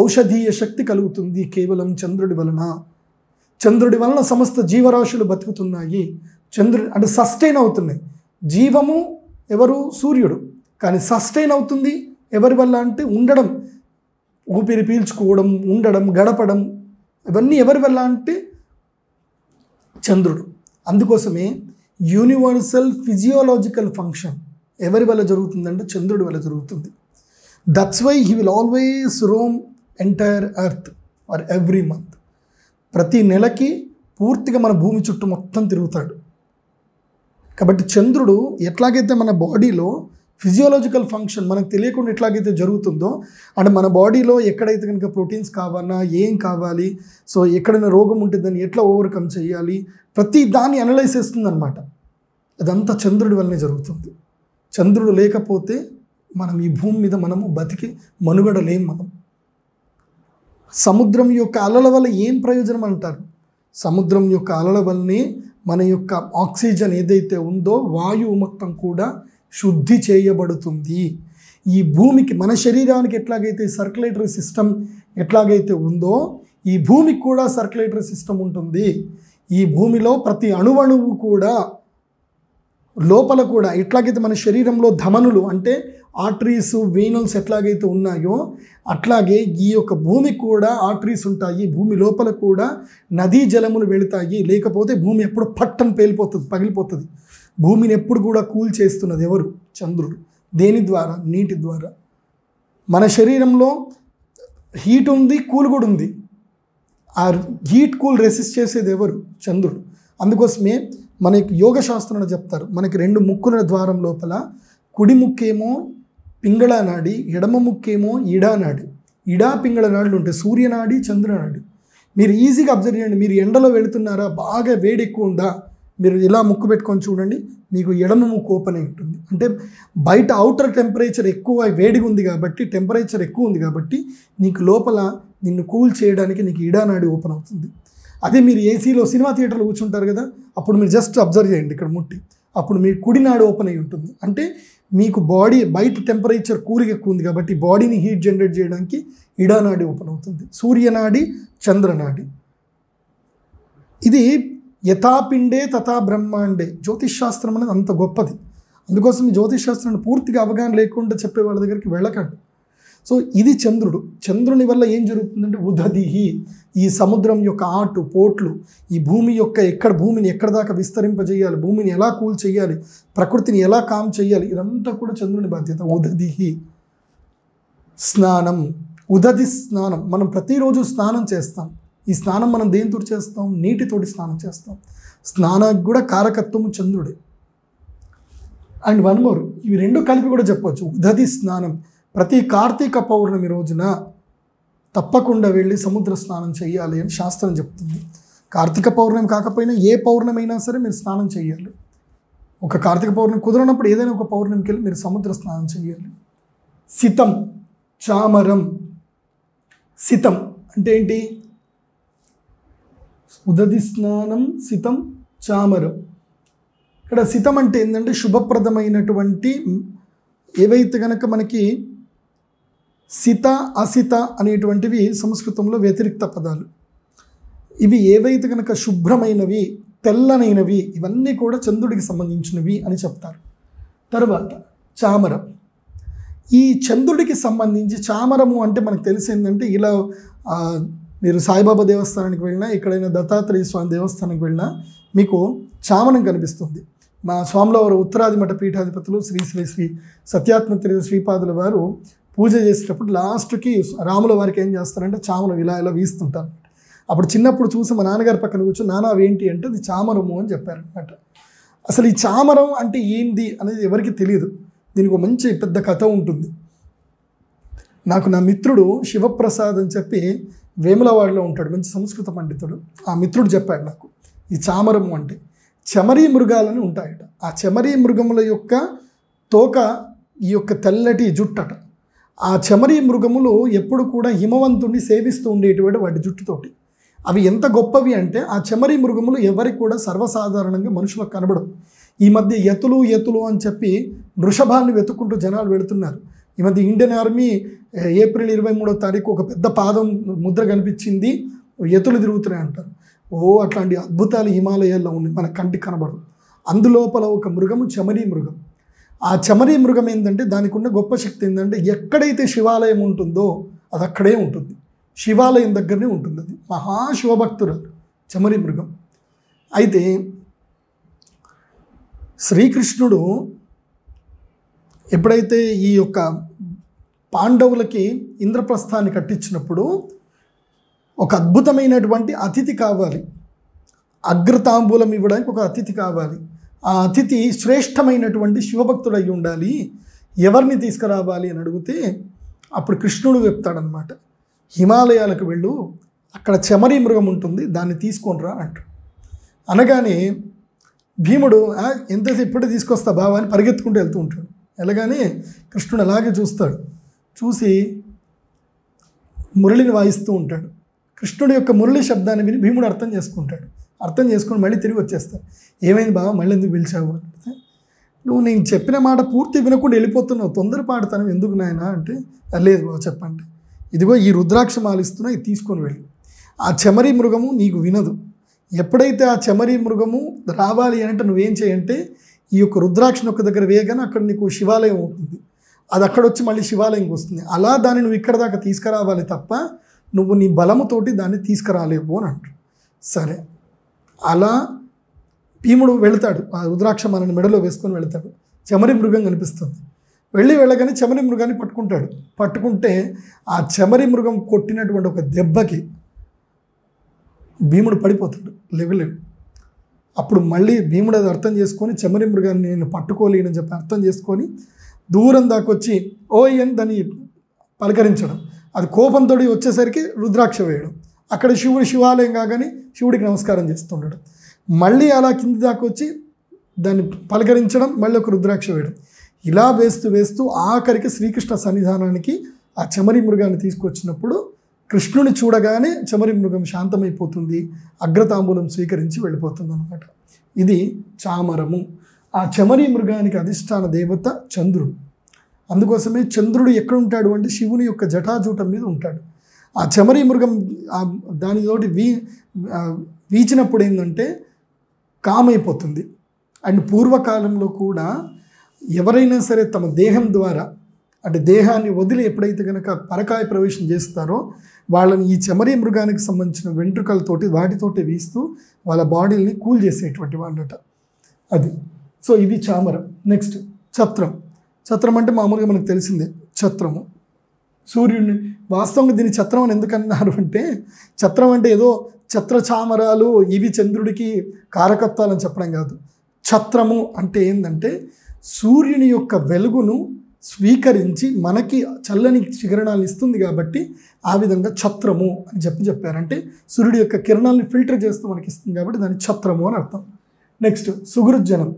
ఔషధీయ శక్తి కలుగుతుంది. కేవలం చంద్రుడి వలన. చంద్రుడి వలన సమస్త జీవరాశులు బతుకుతున్నాయి. చంద్రుడు అంటే సస్టైన్ అవుతున్నాయి. జీవము ఎవరు? సూర్యుడు. కానీ సస్టైన్ అవుతుంది ఎవరి వల్ల అంటే ఉండడం, ఊపిరి పీల్చుకోవడం, ఉండడం, గడపడం, ఇవన్నీ ఎవరి వల్ల అంటే చంద్రుడు. అందుకోసమే యూనివర్సల్ ఫిజియోలాజికల్ ఫంక్షన్ ఎవరి వల్ల జరుగుతుందంటే చంద్రుడి వల్ల జరుగుతుంది. That's why he will always roam entire earth for every month. ప్రతి నెలకి పూర్తిగా మన భూమి చుట్టూ మొత్తం తిరుగుతాడు. కాబట్టి చంద్రుడు ఎట్లాగైతే మన బాడీలో ఫిజియోలాజికల్ ఫంక్షన్ మనకు తెలియకుండా ఎట్లాగైతే జరుగుతుందో, అంటే మన బాడీలో ఎక్కడైతే కనుక ప్రోటీన్స్ కావాలన్నా, ఏం కావాలి, సో ఎక్కడైనా రోగం ఉంటుందని ఎట్లా ఓవర్కమ్ చేయాలి, ప్రతి దాన్ని అనలైజ్ చేస్తుంది అనమాట. అదంతా చంద్రుడి వల్లనే జరుగుతుంది. చంద్రుడు లేకపోతే మనం ఈ భూమి మీద మనము బతికి మనుగడలేం. మనం సముద్రం యొక్క అలల వల్ల ఏం ప్రయోజనం అంటారు? సముద్రం యొక్క అలల వల్లనే మన యొక్క ఆక్సిజన్ ఏదైతే ఉందో వాయువు మొత్తం కూడా శుద్ధి చేయబడుతుంది. ఈ భూమికి, మన శరీరానికి ఎట్లాగైతే సర్క్యులేటరీ సిస్టమ్ ఎట్లాగైతే ఉందో ఈ భూమికి కూడా సర్క్యులేటరీ సిస్టమ్ ఉంటుంది. ఈ భూమిలో ప్రతి అణువణువు కూడా లోపల కూడా ఎట్లాగైతే మన శరీరంలో ధమనులు అంటే ఆర్టరీస్, వీనల్స్ ఎట్లాగైతే ఉన్నాయో అట్లాగే ఈ యొక్క భూమికి కూడా ఆర్టరీస్ ఉంటాయి. భూమి లోపల కూడా నదీ జలములు వెళుతాయి. లేకపోతే భూమి ఎప్పుడు పట్టని పేలిపోతుంది, పగిలిపోతుంది. భూమిని ఎప్పుడు కూడా కూల్ చేస్తున్నది ఎవరు? చంద్రుడు. దేని ద్వారా? నీటి ద్వారా. మన శరీరంలో హీట్ ఉంది, కూల్ కూడా ఉంది. ఆ హీట్ కూల్ రెసిస్ట్ చేసేది ఎవరు? చంద్రుడు. అందుకోసమే మనకి యోగ శాస్త్రంలో చెప్తారు, మనకి 2 ముక్కుల ద్వారం లోపల కుడి ముక్కేమో పింగళ నాడి, ఎడమ ముక్కేమో ఇడా నాడి. ఇడా పింగళ నాడులు ఉంటాయి, సూర్యనాడి, చంద్రనాడి. మీరు ఈజీగా అబ్జర్వ్ చేయండి. మీరు ఎండలో వెళుతున్నారా, బాగా వేడి ఎక్కువ ఉందా, మీరు ఇలా ముక్కు పెట్టుకొని చూడండి, మీకు ఎడమ ముక్కు ఓపెన్ అయి ఉంటుంది. అంటే బయట అవుటర్ టెంపరేచర్ ఎక్కువ వేడిగా ఉంది కాబట్టి, టెంపరేచర్ ఎక్కువ ఉంది కాబట్టి నీకు లోపల నిన్ను కూల్ చేయడానికి నీకు ఇడా నాడి ఓపెన్ అవుతుంది. అదే మీరు ఏసీలో సినిమా థియేటర్లో కూర్చుంటారు కదా, అప్పుడు మీరు జస్ట్ అబ్జర్వ్ చేయండి ఇక్కడ ముట్టి, అప్పుడు మీ కుడినాడు ఓపెన్ అయి ఉంటుంది. అంటే మీకు బాడీ బయట టెంపరేచర్ కూలింగ్ ఎక్కువ ఉంది కాబట్టి బాడీని హీట్ జనరేట్ చేయడానికి ఇడానాడి ఓపెన్ అవుతుంది. సూర్యనాడి, చంద్రనాడి. ఇది యథాపిండే తథా బ్రహ్మాండే. జ్యోతిష్ శాస్త్రం అనేది అంత గొప్పది. అందుకోసం ఈ జ్యోతిష్ శాస్త్రాన్ని పూర్తిగా అవగాహన లేకుండా చెప్పే వాళ్ళ దగ్గరికి వెళ్ళకండి. సో ఇది చంద్రుడు. చంద్రుని వల్ల ఏం జరుగుతుందంటే ఉదధిహి, ఈ సముద్రం యొక్క ఆటు పోట్లు, ఈ భూమి యొక్క భూమిని ఎక్కడ దాకా విస్తరింపజేయాలి, భూమిని ఎలా కూల్ చేయాలి, ప్రకృతిని ఎలా కామ్ చేయాలి, ఇదంతా కూడా చంద్రుని బాధ్యత. ఉదధిహి. స్నానం, ఉదధి స్నానం. మనం ప్రతిరోజు స్నానం చేస్తాం. ఈ స్నానం మనం దేనితో చేస్తాం? నీటితోటి స్నానం చేస్తాం. స్నానానికి కూడా కారకత్వము చంద్రుడే. అండ్ వన్ మోర్, ఇవి 2 కలిపి కూడా చెప్పవచ్చు. ఉదధి స్నానం. ప్రతి కార్తీక పౌర్ణమి రోజున తప్పకుండా వెళ్ళి సముద్ర స్నానం చేయాలి అని శాస్త్రం చెప్తుంది. కార్తీక పౌర్ణమి కాకపోయినా ఏ పౌర్ణమి అయినా సరే మీరు స్నానం చేయాలి. ఒక కార్తీక పౌర్ణమి కుదరనప్పుడు ఏదైనా ఒక పౌర్ణమికి వెళ్ళి మీరు సముద్ర స్నానం చేయాలి. సితం, చామరం. సితం అంటే ఏంటి? ఉదధి స్నానం, సితం, చామరం. ఇక్కడ సితం అంటే ఏంటంటే శుభప్రదమైనటువంటి ఏవైతే కనుక మనకి సిత, అసిత అనేటువంటివి సంస్కృతంలో వ్యతిరిక్త పదాలు. ఇవి ఏవైతే కనుక శుభ్రమైనవి, తెల్లనైనవి, ఇవన్నీ కూడా చంద్రుడికి సంబంధించినవి అని చెప్తారు. తర్వాత చామరం. ఈ చంద్రుడికి సంబంధించి చామరము అంటే మనకు తెలిసిందంటే ఇలా మీరు సాయిబాబా దేవస్థానానికి వెళ్ళినా, ఎక్కడైనా దత్తాత్రేయ స్వామి దేవస్థానానికి వెళ్ళినా మీకు చామరం కనిపిస్తుంది. మా స్వాములవారు ఉత్తరాది మఠ పీఠాధిపతులు శ్రీ శ్రీ శ్రీ సత్యాత్మతీర్థ శ్రీపాదుల వారు పూజ చేసేటప్పుడు లాస్ట్కి రాముల వారికి ఏం చేస్తారంటే చామరం ఇలా ఇలా వీస్తుంటారు. అప్పుడు చిన్నప్పుడు చూసి మా నాన్నగారి పక్కన కూర్చొని, నాన్న అవేంటి అంటే అది చామరము అని చెప్పారనమాట. అసలు ఈ చామరం అంటే ఏంది అనేది ఎవరికి తెలియదు. దీనికి ఒక మంచి పెద్ద కథ ఉంటుంది. నాకు నా మిత్రుడు శివప్రసాద్ అని చెప్పి వేములవాడలో ఉంటాడు, మంచి సంస్కృత పండితుడు. ఆ మిత్రుడు చెప్పాడు నాకు, ఈ చామరము అంటే చెమరీ మృగాలని ఉంటాయట. ఆ చెమరీ మృగముల యొక్క తోక ఈ యొక్క తెల్లటి జుట్టట. ఆ చెమరీ మృగములు ఎప్పుడు కూడా హిమవంతుడిని సేవిస్తూ ఉండేటువంటి వాటి జుట్టుతోటి. అవి ఎంత గొప్పవి అంటే ఆ చెమరీ మృగములు ఎవరికి కూడా సర్వసాధారణంగా మనుషులకు కనబడవు. ఈ మధ్య ఎతులు అని చెప్పి వృషభాన్ని వెతుక్కుంటూ జనాలు వెళుతున్నారు. ఈ మధ్య ఇండియన్ ఆర్మీ ఏప్రిల్ 23వ తారీఖు ఒక పెద్ద పాదం ముద్ర కనిపించింది, ఎతులు తిరుగుతున్నాయి అంటారు. అట్లాంటి అద్భుతాలు హిమాలయాల్లో ఉన్నాయి, మన కంటికి కనబడవు. అందులోపల ఒక మృగము చెమరీ మృగం. ఆ చెమరీ మృగం ఏంటంటే దానికి ఉన్న గొప్ప శక్తి ఏంటంటే ఎక్కడైతే శివాలయం ఉంటుందో అది అక్కడే ఉంటుంది, శివాలయం దగ్గరనే ఉంటుంది. అది మహాశివభక్తురాలు చెమరీ మృగం. అయితే శ్రీకృష్ణుడు ఎప్పుడైతే ఈ యొక్క పాండవులకి ఇంద్రప్రస్థాన్ని కట్టించినప్పుడు ఒక అద్భుతమైనటువంటి అతిథి కావాలి, అగ్రతాంబూలం ఇవ్వడానికి ఒక అతిథి కావాలి. ఆ అతిథి శ్రేష్టమైనటువంటి శివభక్తుడు అయి ఉండాలి, ఎవరిని తీసుకురావాలి అని అడిగితే అప్పుడు కృష్ణుడు చెప్తాడనమాట, హిమాలయాలకు వెళ్ళు, అక్కడ చెమరీ మృగం ఉంటుంది, దాన్ని తీసుకొనిరా అంటాడు. అనగానే భీముడు ఎంతసేపు ఇప్పుడే తీసుకొస్తా బావా అని పరిగెత్తుకుంటూ వెళ్తూ ఉంటాడు. వెళ్ళగానే కృష్ణుడు అలాగే చూస్తాడు, చూసి మురళిని వాయిస్తూ ఉంటాడు. కృష్ణుడి యొక్క మురళి శబ్దాన్ని విని భీముడు అర్థం చేసుకుంటాడు. అర్థం చేసుకొని మళ్ళీ తిరిగి వచ్చేస్తాడు. ఏమైంది బావ, మళ్ళీ ఎందుకు పిలిచావు అంటే, నువ్వు నేను చెప్పిన మాట పూర్తి వినకుండా వెళ్ళిపోతున్నావు, తొందరపాటుతనం ఎందుకు నాయనా అంటే, లేదు బావ చెప్పండి, ఇదిగో ఈ రుద్రాక్ష మాలిస్తున్నా, ఇది తీసుకొని వెళ్ళి. ఆ చెమరి మృగము నీకు వినదు. ఎప్పుడైతే ఆ చెమరి మృగము రావాలి అంటే నువ్వేం చేయంటే, ఈ యొక్క రుద్రాక్షను ఒక దగ్గర వేయగానే అక్కడ నీకు శివాలయం అవుతుంది. అది అక్కడ వచ్చి మళ్ళీ శివాలయంకి వస్తుంది. అలా దాన్ని నువ్వు ఇక్కడ దాకా తీసుకురావాలి తప్ప నువ్వు నీ బలముతోటి దాన్ని తీసుకురాలేవు అని అంటాడు. సరే, అలా భీముడు వెళతాడు, ఆ రుద్రాక్ష మనని మెడలో వేసుకొని వెళతాడు. చెమరి మృగం కనిపిస్తుంది. వెళ్ళగానే చెమరి మృగాన్ని పట్టుకుంటాడు. పట్టుకుంటే ఆ చెమరి మృగం కొట్టినటువంటి ఒక దెబ్బకి భీముడు పడిపోతాడు, లెవెలేడు. అప్పుడు మళ్ళీ భీముడు అది అర్థం చేసుకొని చెమరి మృగాన్ని నేను పట్టుకోలేనని చెప్పి అర్థం చేసుకొని దూరం దాకొచ్చి ఓయ్ అని దాన్ని పలకరించడం. అది కోపంతో వచ్చేసరికి రుద్రాక్ష వేయడం. అక్కడ శివాలయం కాగానే శివుడికి నమస్కారం చేస్తుండడం. మళ్ళీ అలా కింది దాకా వచ్చి దాన్ని పలకరించడం, మళ్ళీ ఒక రుద్రాక్ష వేయడం. ఇలా వేస్తూ వేస్తూ ఆఖరికి శ్రీకృష్ణ సన్నిధానానికి ఆ చెమరి మృగాన్ని తీసుకొచ్చినప్పుడు కృష్ణుని చూడగానే చెమరి మృగం శాంతమైపోతుంది, అగ్రతాంబూలం స్వీకరించి వెళ్ళిపోతుంది అన్నమాట. ఇది చామరము. ఆ చెమరి మృగానికి అధిష్టాన దేవత చంద్రుడు. అందుకోసమే చంద్రుడు ఎక్కడ ఉంటాడు అంటే శివుని యొక్క జటాజూటం మీద ఉంటాడు. ఆ చెమరి మృగం దానితోటి వీచినప్పుడు ఏంటంటే కామైపోతుంది. అండ్ పూర్వకాలంలో కూడా ఎవరైనా సరే తమ దేహం ద్వారా అంటే దేహాన్ని వదిలి ఎప్పుడైతే కనుక పరకాయ ప్రవేశం చేస్తారో వాళ్ళని ఈ చెమరి మృగానికి సంబంధించిన వెంట్రుకలతోటి వాటితోటి వీస్తూ వాళ్ళ బాడీని కూల్ చేసేటువంటి వాళ్ళట. అది సో ఇది చామరం. నెక్స్ట్ ఛత్రం. ఛత్రం అంటే మామూలుగా మనకు తెలిసిందే, ఛత్రము సూర్యుడిని. వాస్తవంగా దీన్ని ఛత్రం అని ఎందుకన్నారు అంటే, ఛత్రం అంటే ఏదో ఛత్ర చామరాలు ఇవి చంద్రుడికి కారకత్వాలని చెప్పడం కాదు. ఛత్రము అంటే ఏంటంటే సూర్యుని యొక్క వెలుగును స్వీకరించి మనకి చల్లని కిరణాలను ఇస్తుంది కాబట్టి ఆ విధంగా ఛత్రము అని చెప్పారంటే సూర్యుడి యొక్క కిరణాలను ఫిల్టర్ చేస్తూ మనకి ఇస్తుంది కాబట్టి దాన్ని ఛత్రము అని అర్థం. నెక్స్ట్ సుగృజ్జనం.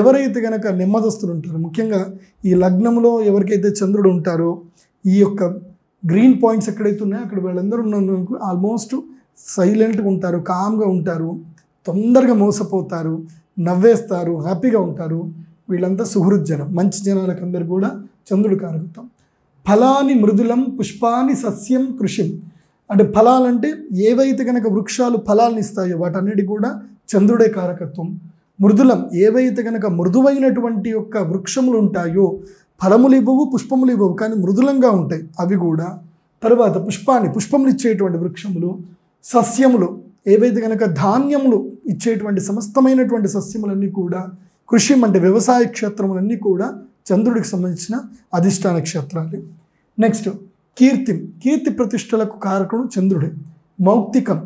ఎవరైతే కనుక నెమ్మదస్తులు ఉంటారో, ముఖ్యంగా ఈ లగ్నంలో ఎవరికైతే చంద్రుడు ఉంటారో ఈ యొక్క గ్రీన్ పాయింట్స్ ఎక్కడైతే ఉన్నాయో అక్కడ వాళ్ళందరూ ఆల్మోస్ట్ సైలెంట్గా ఉంటారు, కామ్గా ఉంటారు, తొందరగా మోసపోతారు, నవ్వేస్తారు, హ్యాపీగా ఉంటారు. వీళ్ళంతా సుహృజ్జనం. మంచి జనాలకు అందరు కూడా చంద్రుడు కారకత్వం. ఫలాని మృదులం పుష్పాని సస్యం కృషిం. అంటే ఫలాలంటే ఏవైతే కనుక వృక్షాలు ఫలాలను ఇస్తాయో వాటన్నిటి కూడా చంద్రుడే కారకత్వం. మృదులం ఏవైతే కనుక మృదువైనటువంటి యొక్క వృక్షములు ఉంటాయో ఫలములు ఇవ్వవు, పుష్పములు ఇవ్వవు, కానీ మృదులంగా ఉంటాయి అవి కూడా. తర్వాత పుష్పములు ఇచ్చేటువంటి వృక్షములు. సస్యములు ఏవైతే కనుక ధాన్యములు ఇచ్చేటువంటి సమస్తమైనటువంటి సస్యములన్నీ కూడా. కృషిం అంటే వ్యవసాయ క్షేత్రములన్నీ కూడా చంద్రుడికి సంబంధించిన అధిష్టాన క్షేత్రాలు. నెక్స్ట్ కీర్తి ప్రతిష్టలకు కారకుడు చంద్రుడే. మౌక్తికం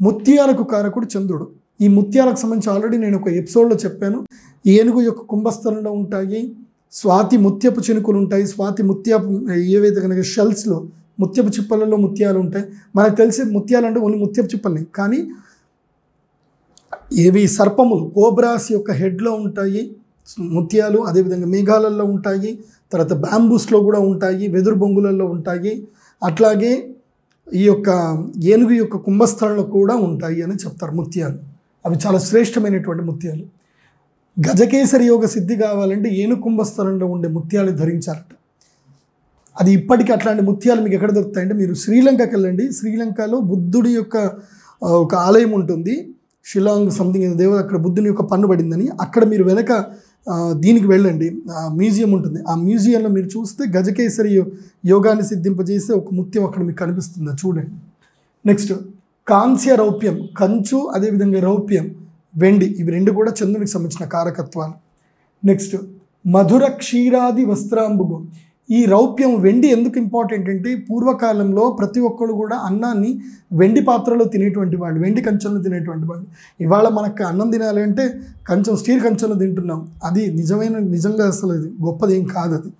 ముత్యాలకు కారకుడు చంద్రుడు. ఈ ముత్యాలకు సంబంధించి ఆల్రెడీ నేను ఒక ఎపిసోడ్లో చెప్పాను. ఏనుగు యొక్క కుంభస్థలంలో ఉంటాయి స్వాతి ముత్యపు చినుకులు ఉంటాయి. స్వాతి ముత్యపు ఏవైతే కనుక షెల్స్లో ముత్యపు చిప్పలలో ముత్యాలు ఉంటాయి. మనకు తెలిసే ముత్యాలు అంటే ఓన్లీ ముత్యపు చిప్పలే, కానీ ఏవి సర్పములు కోబ్రాస్ యొక్క హెడ్లో ఉంటాయి ముత్యాలు. అదేవిధంగా మేఘాలలో ఉంటాయి, తర్వాత బ్యాంబూస్లో కూడా ఉంటాయి, వెదురు బొంగులలో ఉంటాయి. అట్లాగే ఈ యొక్క ఏనుగు యొక్క కుంభస్థలంలో కూడా ఉంటాయి అని చెప్తారు ముత్యాలు. అవి చాలా శ్రేష్టమైనటువంటి ముత్యాలు. గజకేసరి యోగ సిద్ధి కావాలంటే ఏనుగు కుంభస్థలంలో ఉండే ముత్యాలు ధరించాలట. అది ఇప్పటికీ అట్లాంటి ముత్యాలు మీకు ఎక్కడ దొరుకుతాయంటే మీరు శ్రీలంకకి వెళ్ళండి. శ్రీలంకలో బుద్ధుడి యొక్క ఒక ఆలయం ఉంటుంది, షిలాంగ్ సంథింగ్ దేవత, అక్కడ బుద్ధుని యొక్క పన్ను పడిందని. అక్కడ మీరు వెనక దీనికి వెళ్ళండి, మ్యూజియం ఉంటుంది. ఆ మ్యూజియంలో మీరు చూస్తే గజకేసరి యోగాన్ని సిద్ధింపజేసే ఒక ముత్యం అక్కడ మీకు కనిపిస్తుంది, చూడండి. నెక్స్ట్ కాంస్య రౌప్యం, కంచు అదేవిధంగా రౌప్యం వెండి, ఇవి రెండు కూడా చంద్రునికి సంబంధించిన కారకత్వాలు. నెక్స్ట్ మధుర క్షీరాది వస్త్రాంబుగు. ఈ రౌప్యం వెండి ఎందుకు ఇంపార్టెంట్ అంటే పూర్వకాలంలో ప్రతి ఒక్కరు కూడా అన్నాన్ని వెండి పాత్రలో తినేటువంటి వాళ్ళు, వెండి కంచంలో తినేటువంటి వాళ్ళు. ఇవాళ మనకు అన్నం తినాలి అంటే కంచం, స్టీల్ కంచంలో తింటున్నాం. అది నిజంగా అసలు అది గొప్పదేం కాదు అది.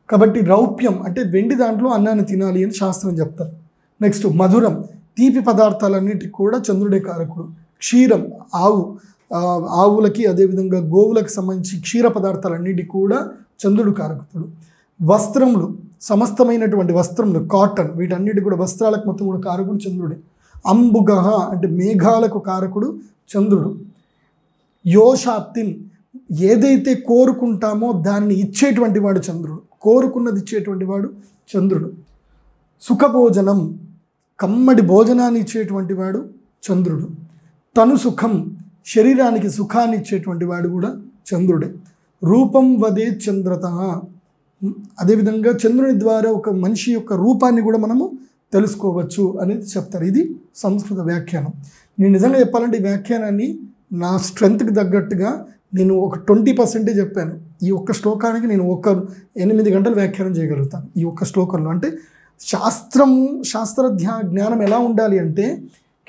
కాబట్టి రౌప్యం అంటే వెండి దాంట్లో అన్నాన్ని తినాలి అని శాస్త్రం చెప్తారు. నెక్స్ట్ మధురం, తీపి పదార్థాలన్నిటికి కూడా చంద్రుడే కారకుడు. క్షీరం, ఆవులకి అదేవిధంగా గోవులకు సంబంధించి క్షీర పదార్థాలన్నిటికీ కూడా చంద్రుడు కారకుడు. వస్త్రములు సమస్తమైనటువంటి వస్త్రములు కాటన్ వీటన్నిటి కూడా వస్త్రాలకు మొత్తం కూడా కారకుడు చంద్రుడే. అంబుగహ అంటే మేఘాలకు కారకుడు చంద్రుడు. యోషాప్తిన్ ఏదైతే కోరుకుంటామో దానిని ఇచ్చేటువంటి వాడు చంద్రుడు, కోరుకున్నది ఇచ్చేటువంటి వాడు చంద్రుడు. సుఖభోజనం కమ్మడి భోజనాన్ని ఇచ్చేటువంటి వాడు చంద్రుడు. తను సుఖం శరీరానికి సుఖాన్ని ఇచ్చేటువంటి వాడు కూడా చంద్రుడే. రూపం వదే చంద్రత అదేవిధంగా చంద్రుని ద్వారా ఒక మనిషి యొక్క రూపాన్ని కూడా మనము తెలుసుకోవచ్చు అనేది చెప్తారు. ఇది సంస్కృత వ్యాఖ్యానం. నేను నిజంగా చెప్పాలంటే ఈ వ్యాఖ్యానాన్ని నా స్ట్రెంత్కి తగ్గట్టుగా నేను ఒక 20% చెప్పాను. ఈ ఒక్క శ్లోకానికి నేను 8 గంటలు వ్యాఖ్యానం చేయగలుగుతాను ఈ ఒక్క శ్లోకంలో. అంటే శాస్త్ర జ్ఞానం ఎలా ఉండాలి అంటే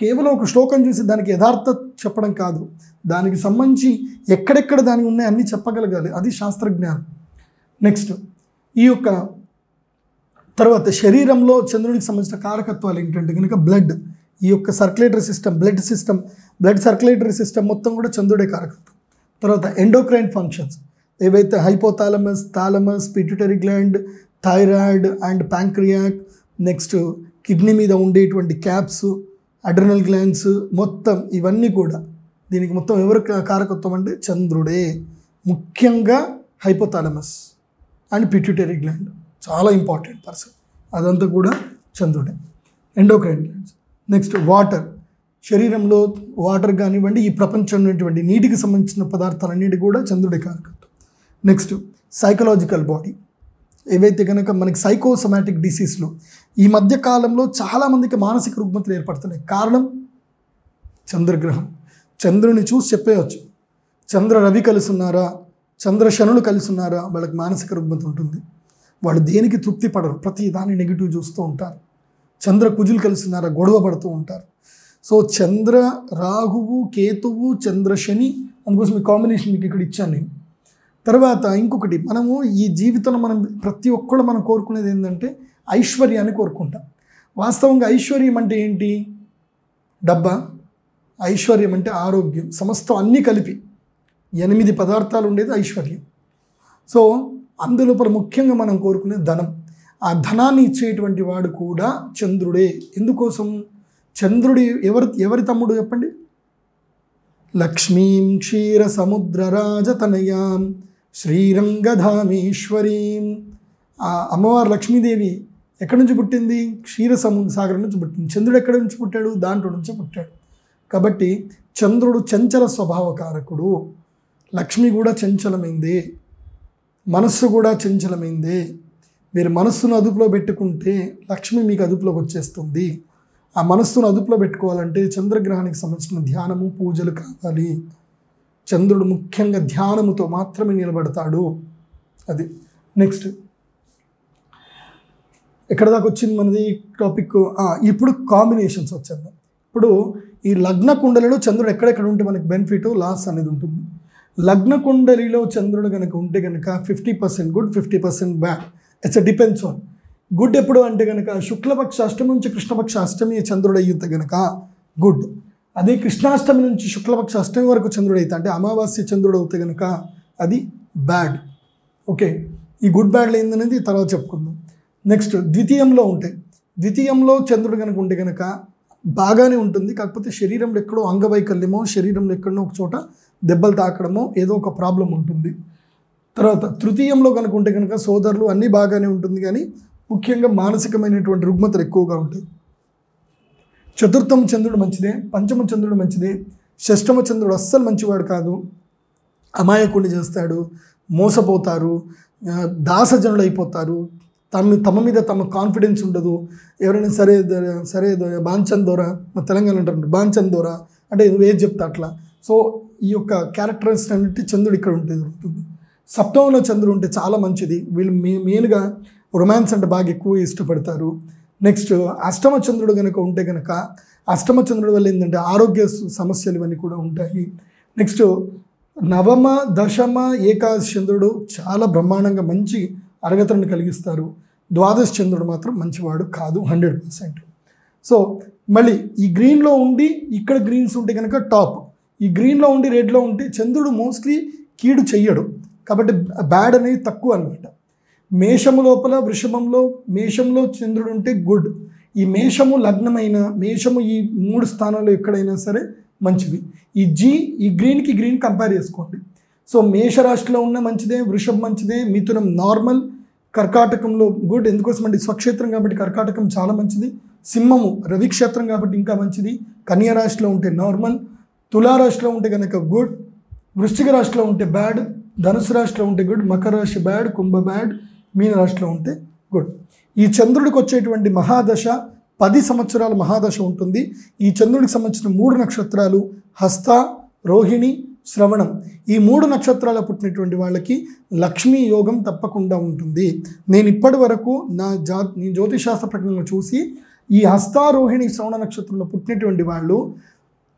కేవలం ఒక శ్లోకం చూసి దానికి యథార్థ చెప్పడం కాదు, దానికి సంబంధించి ఎక్కడెక్కడ దానికి ఉన్నాయి అన్నీ చెప్పగలగాలి. అది శాస్త్రజ్ఞానం. నెక్స్ట్ ఈ యొక్క తర్వాత శరీరంలో చంద్రునికి సంబంధించిన కారకత్వాలు ఏంటంటే కనుక బ్లడ్, ఈ యొక్క circulatory system, blood circulatory system మొత్తం కూడా చంద్రుడే కారకత్వం. తర్వాత ఎండోక్రైన్ ఫంక్షన్స్ ఏవైతే hypothalamus, thalamus, pituitary gland, thyroid and pancreatic, next kidney మీద ఉండేటువంటి క్యాప్స్, అడ్రినల్ గ్లాండ్స్ మొత్తం ఇవన్నీ కూడా దీనికి మొత్తం ఎవరు కారకత్వం అంటే చంద్రుడే. ముఖ్యంగా హైపోథాలమస్ అండ్ పిట్యూటరీ గ్లాండ్ చాలా ఇంపార్టెంట్ పర్సన్, అదంతా కూడా చంద్రుడే. Endocrine glands. నెక్స్ట్ వాటర్, శరీరంలో వాటర్ కానివ్వండి, ఈ ప్రపంచంలో ఉన్నటువంటి నీటికి సంబంధించిన పదార్థాలన్నిటి కూడా చంద్రుడే కారకత్వం. నెక్స్ట్ సైకలాజికల్ బాడీ, ఏవైతే కనుక మనకి సైకోసమాటిక్ డిసీజ్లో ఈ మధ్య కాలంలో చాలామందికి మానసిక రుగ్మతలు ఏర్పడుతున్నాయి. కారణం చంద్రగ్రహం. చంద్రుని చూసి చెప్పేయచ్చు, చంద్ర రవి కలిసి ఉన్నారా, చంద్ర శనులు కలిసి ఉన్నారా, వాళ్ళకి మానసిక రుగ్మత ఉంటుంది. వాళ్ళు దేనికి తృప్తి పడరు, ప్రతి దాన్ని నెగిటివ్ చూస్తూ ఉంటారు. చంద్ర కుజులు కలిసి ఉన్నారా, గొడవ పడుతూ ఉంటారు. సో చంద్ర రాహువు కేతువు చంద్ర శని, అందుకోసం ఈ కాంబినేషన్ మీకు ఇక్కడ ఇచ్చాను నేను. తర్వాత ఇంకొకటి, మనము ఈ జీవితంలో మనం ప్రతి ఒక్కళ్ళు మనం కోరుకునేది ఏంటంటే ఐశ్వర్యాన్ని కోరుకుంటాం. వాస్తవంగా ఐశ్వర్యం అంటే ఏంటి? డబ్బా? ఐశ్వర్యం అంటే ఆరోగ్యం, సమస్తం అన్నీ కలిపి 8 పదార్థాలు ఉండేది ఐశ్వర్యం. సో అందులోపల ముఖ్యంగా మనం కోరుకునే ధనం. ఆ ధనాన్ని ఇచ్చేటువంటి వాడు కూడా చంద్రుడే. ఎందుకోసం? చంద్రుడి ఎవరి తమ్ముడు చెప్పండి? లక్ష్మీం క్షీర సముద్ర రాజతనయాం శ్రీరంగధామేశ్వరీం. ఆ అమ్మవారు లక్ష్మీదేవి ఎక్కడి నుంచి పుట్టింది? క్షీర సాగరం నుంచి పుట్టింది. చంద్రుడు ఎక్కడి నుంచి పుట్టాడు? దాంట్లో నుంచి పుట్టాడు. కాబట్టి చంద్రుడు చంచల స్వభావకారకుడు. లక్ష్మి కూడా చంచలమైందే, మనస్సు కూడా చంచలమైందే. మీరు మనస్సును అదుపులో పెట్టుకుంటే లక్ష్మి మీకు అదుపులోకి వచ్చేస్తుంది. ఆ మనస్సును అదుపులో పెట్టుకోవాలంటే చంద్రగ్రహానికి సంబంధించిన ధ్యానము, పూజలు కావాలి. చంద్రుడు ముఖ్యంగా ధ్యానముతో మాత్రమే నిలబడతాడు. అది. నెక్స్ట్ ఎక్కడ దాకా వచ్చింది మనది టాపిక్? ఇప్పుడు కాంబినేషన్స్ వచ్చేద్దాం. ఇప్పుడు ఈ లగ్న కుండలిలో చంద్రుడు ఎక్కడెక్కడ ఉంటే మనకి బెనిఫిట్, లాస్ అనేది ఉంటుంది. లగ్న కుండలిలో చంద్రుడు కనుక ఉంటే కనుక 50% good, 50% bad. It's depends on. Good ఎప్పుడు అంటే కనుక శుక్లపక్ష అష్టమి నుంచి కృష్ణపక్ష అష్టమి చంద్రుడు అయ్యితే కనుక గుడ్. అదే కృష్ణాష్టమి నుంచి శుక్లపక్ష అష్టమి వరకు చంద్రుడు అయితే, అంటే అమావాస్య చంద్రుడు అవుతే కనుక అది బ్యాడ్. ఓకే, ఈ గుడ్ బ్యాడ్లు ఏందనేది తర్వాత చెప్పుకుందాం. నెక్స్ట్ ద్వితీయంలో ఉంటాయి. ద్వితీయంలో చంద్రుడు కనుక ఉంటే కనుక బాగానే ఉంటుంది, కాకపోతే శరీరంలో ఎక్కడో అంగవైకల్యమో, శరీరంలో ఎక్కడో ఒక చోట దెబ్బలు తాకడమో ఏదో ఒక ప్రాబ్లం ఉంటుంది. తర్వాత తృతీయంలో కనుక ఉంటే కనుక సోదరులు అన్నీ బాగానే ఉంటుంది, కానీ ముఖ్యంగా మానసికమైనటువంటి రుగ్మతలు ఎక్కువగా ఉంటాయి. చతుర్థమ చంద్రుడు మంచిదే, పంచమ చంద్రుడు మంచిదే, షష్టమ చంద్రుడు అస్సలు మంచివాడు కాదు, అమాయకుడిని చేస్తాడు, మోసపోతారు, దాసజనులు అయిపోతారు, తమ మీద తమ కాన్ఫిడెన్స్ ఉండదు. ఎవరైనా సరే బాంచన్ దోరా, మా తెలంగాణ అంటారు బాంచన్ దోరా, అంటే నువ్వేది చెప్తా అట్లా. సో ఈ యొక్క క్యారెక్టరిస్టిక్స్ అన్నిటి చంద్రుడు ఇక్కడ ఉంటే దొరుకుతుంది. సప్తమంలో చంద్రుడు ఉంటే చాలా మంచిది. వీళ్ళు మెయిన్గా రొమాన్స్ అంటే బాగా ఎక్కువ ఇష్టపడతారు. నెక్స్ట్ అష్టమ చంద్రుడు కనుక ఉంటే కనుక అష్టమ చంద్రుడు వల్ల ఏంటంటే ఆరోగ్య సమస్యలు ఇవన్నీ కూడా ఉంటాయి. నెక్స్ట్ నవమ, దశమ, ఏకాదశి చంద్రుడు చాలా బ్రహ్మాండంగా మంచి అర్హతలను కలిగిస్తారు. ద్వాదశ చంద్రుడు మాత్రం మంచివాడు కాదు 100%. సో మళ్ళీ ఈ గ్రీన్లో ఉండి ఇక్కడ గ్రీన్స్ ఉంటే కనుక టాప్, ఈ గ్రీన్లో ఉండి రెడ్లో ఉంటే చంద్రుడు మోస్ట్లీ కీడు చెయ్యడు, కాబట్టి బ్యాడ్ అనేది తక్కువ అనమాట. మేషము లోపల వృషభంలో మేషంలో చంద్రుడు ఉంటే గుడ్. ఈ మేషము లగ్నమైన మేషము ఈ 3 స్థానాల్లో ఎక్కడైనా సరే మంచిది. ఈ గ్రీన్కి గ్రీన్ కంపేర్ చేసుకోండి. సో మేషరాశిలో ఉన్న మంచిదే, వృషభం మంచిదే, మిథునం నార్మల్, కర్కాటకంలో గుడ్. ఎందుకోసం అంటే స్వక్షేత్రం కాబట్టి కర్కాటకం చాలా మంచిది. సింహము రవిక్షేత్రం కాబట్టి ఇంకా మంచిది. కన్యా రాశిలో ఉంటే నార్మల్, తులారాశిలో ఉంటే కనుక గుడ్, వృశ్చిక రాశిలో ఉంటే బ్యాడ్, ధనుసు రాశిలో ఉంటే గుడ్, మకర రాశి బ్యాడ్, కుంభ బ్యాడ్, మీన రాశిలో ఉంటే గుడ్. ఈ చంద్రుడికి వచ్చేటువంటి మహాదశ 10 సంవత్సరాల మహాదశ ఉంటుంది. ఈ చంద్రుడికి సంబంధించిన 3 నక్షత్రాలు హస్త, రోహిణి, శ్రవణం. ఈ 3 నక్షత్రాల పుట్టినటువంటి వాళ్ళకి లక్ష్మీ యోగం తప్పకుండా ఉంటుంది. నేను ఇప్పటి వరకు నీ జ్యోతిషాస్త్ర ప్రకారంగా చూసి ఈ హస్త, రోహిణి, శ్రవణ నక్షత్రంలో పుట్టినటువంటి వాళ్ళు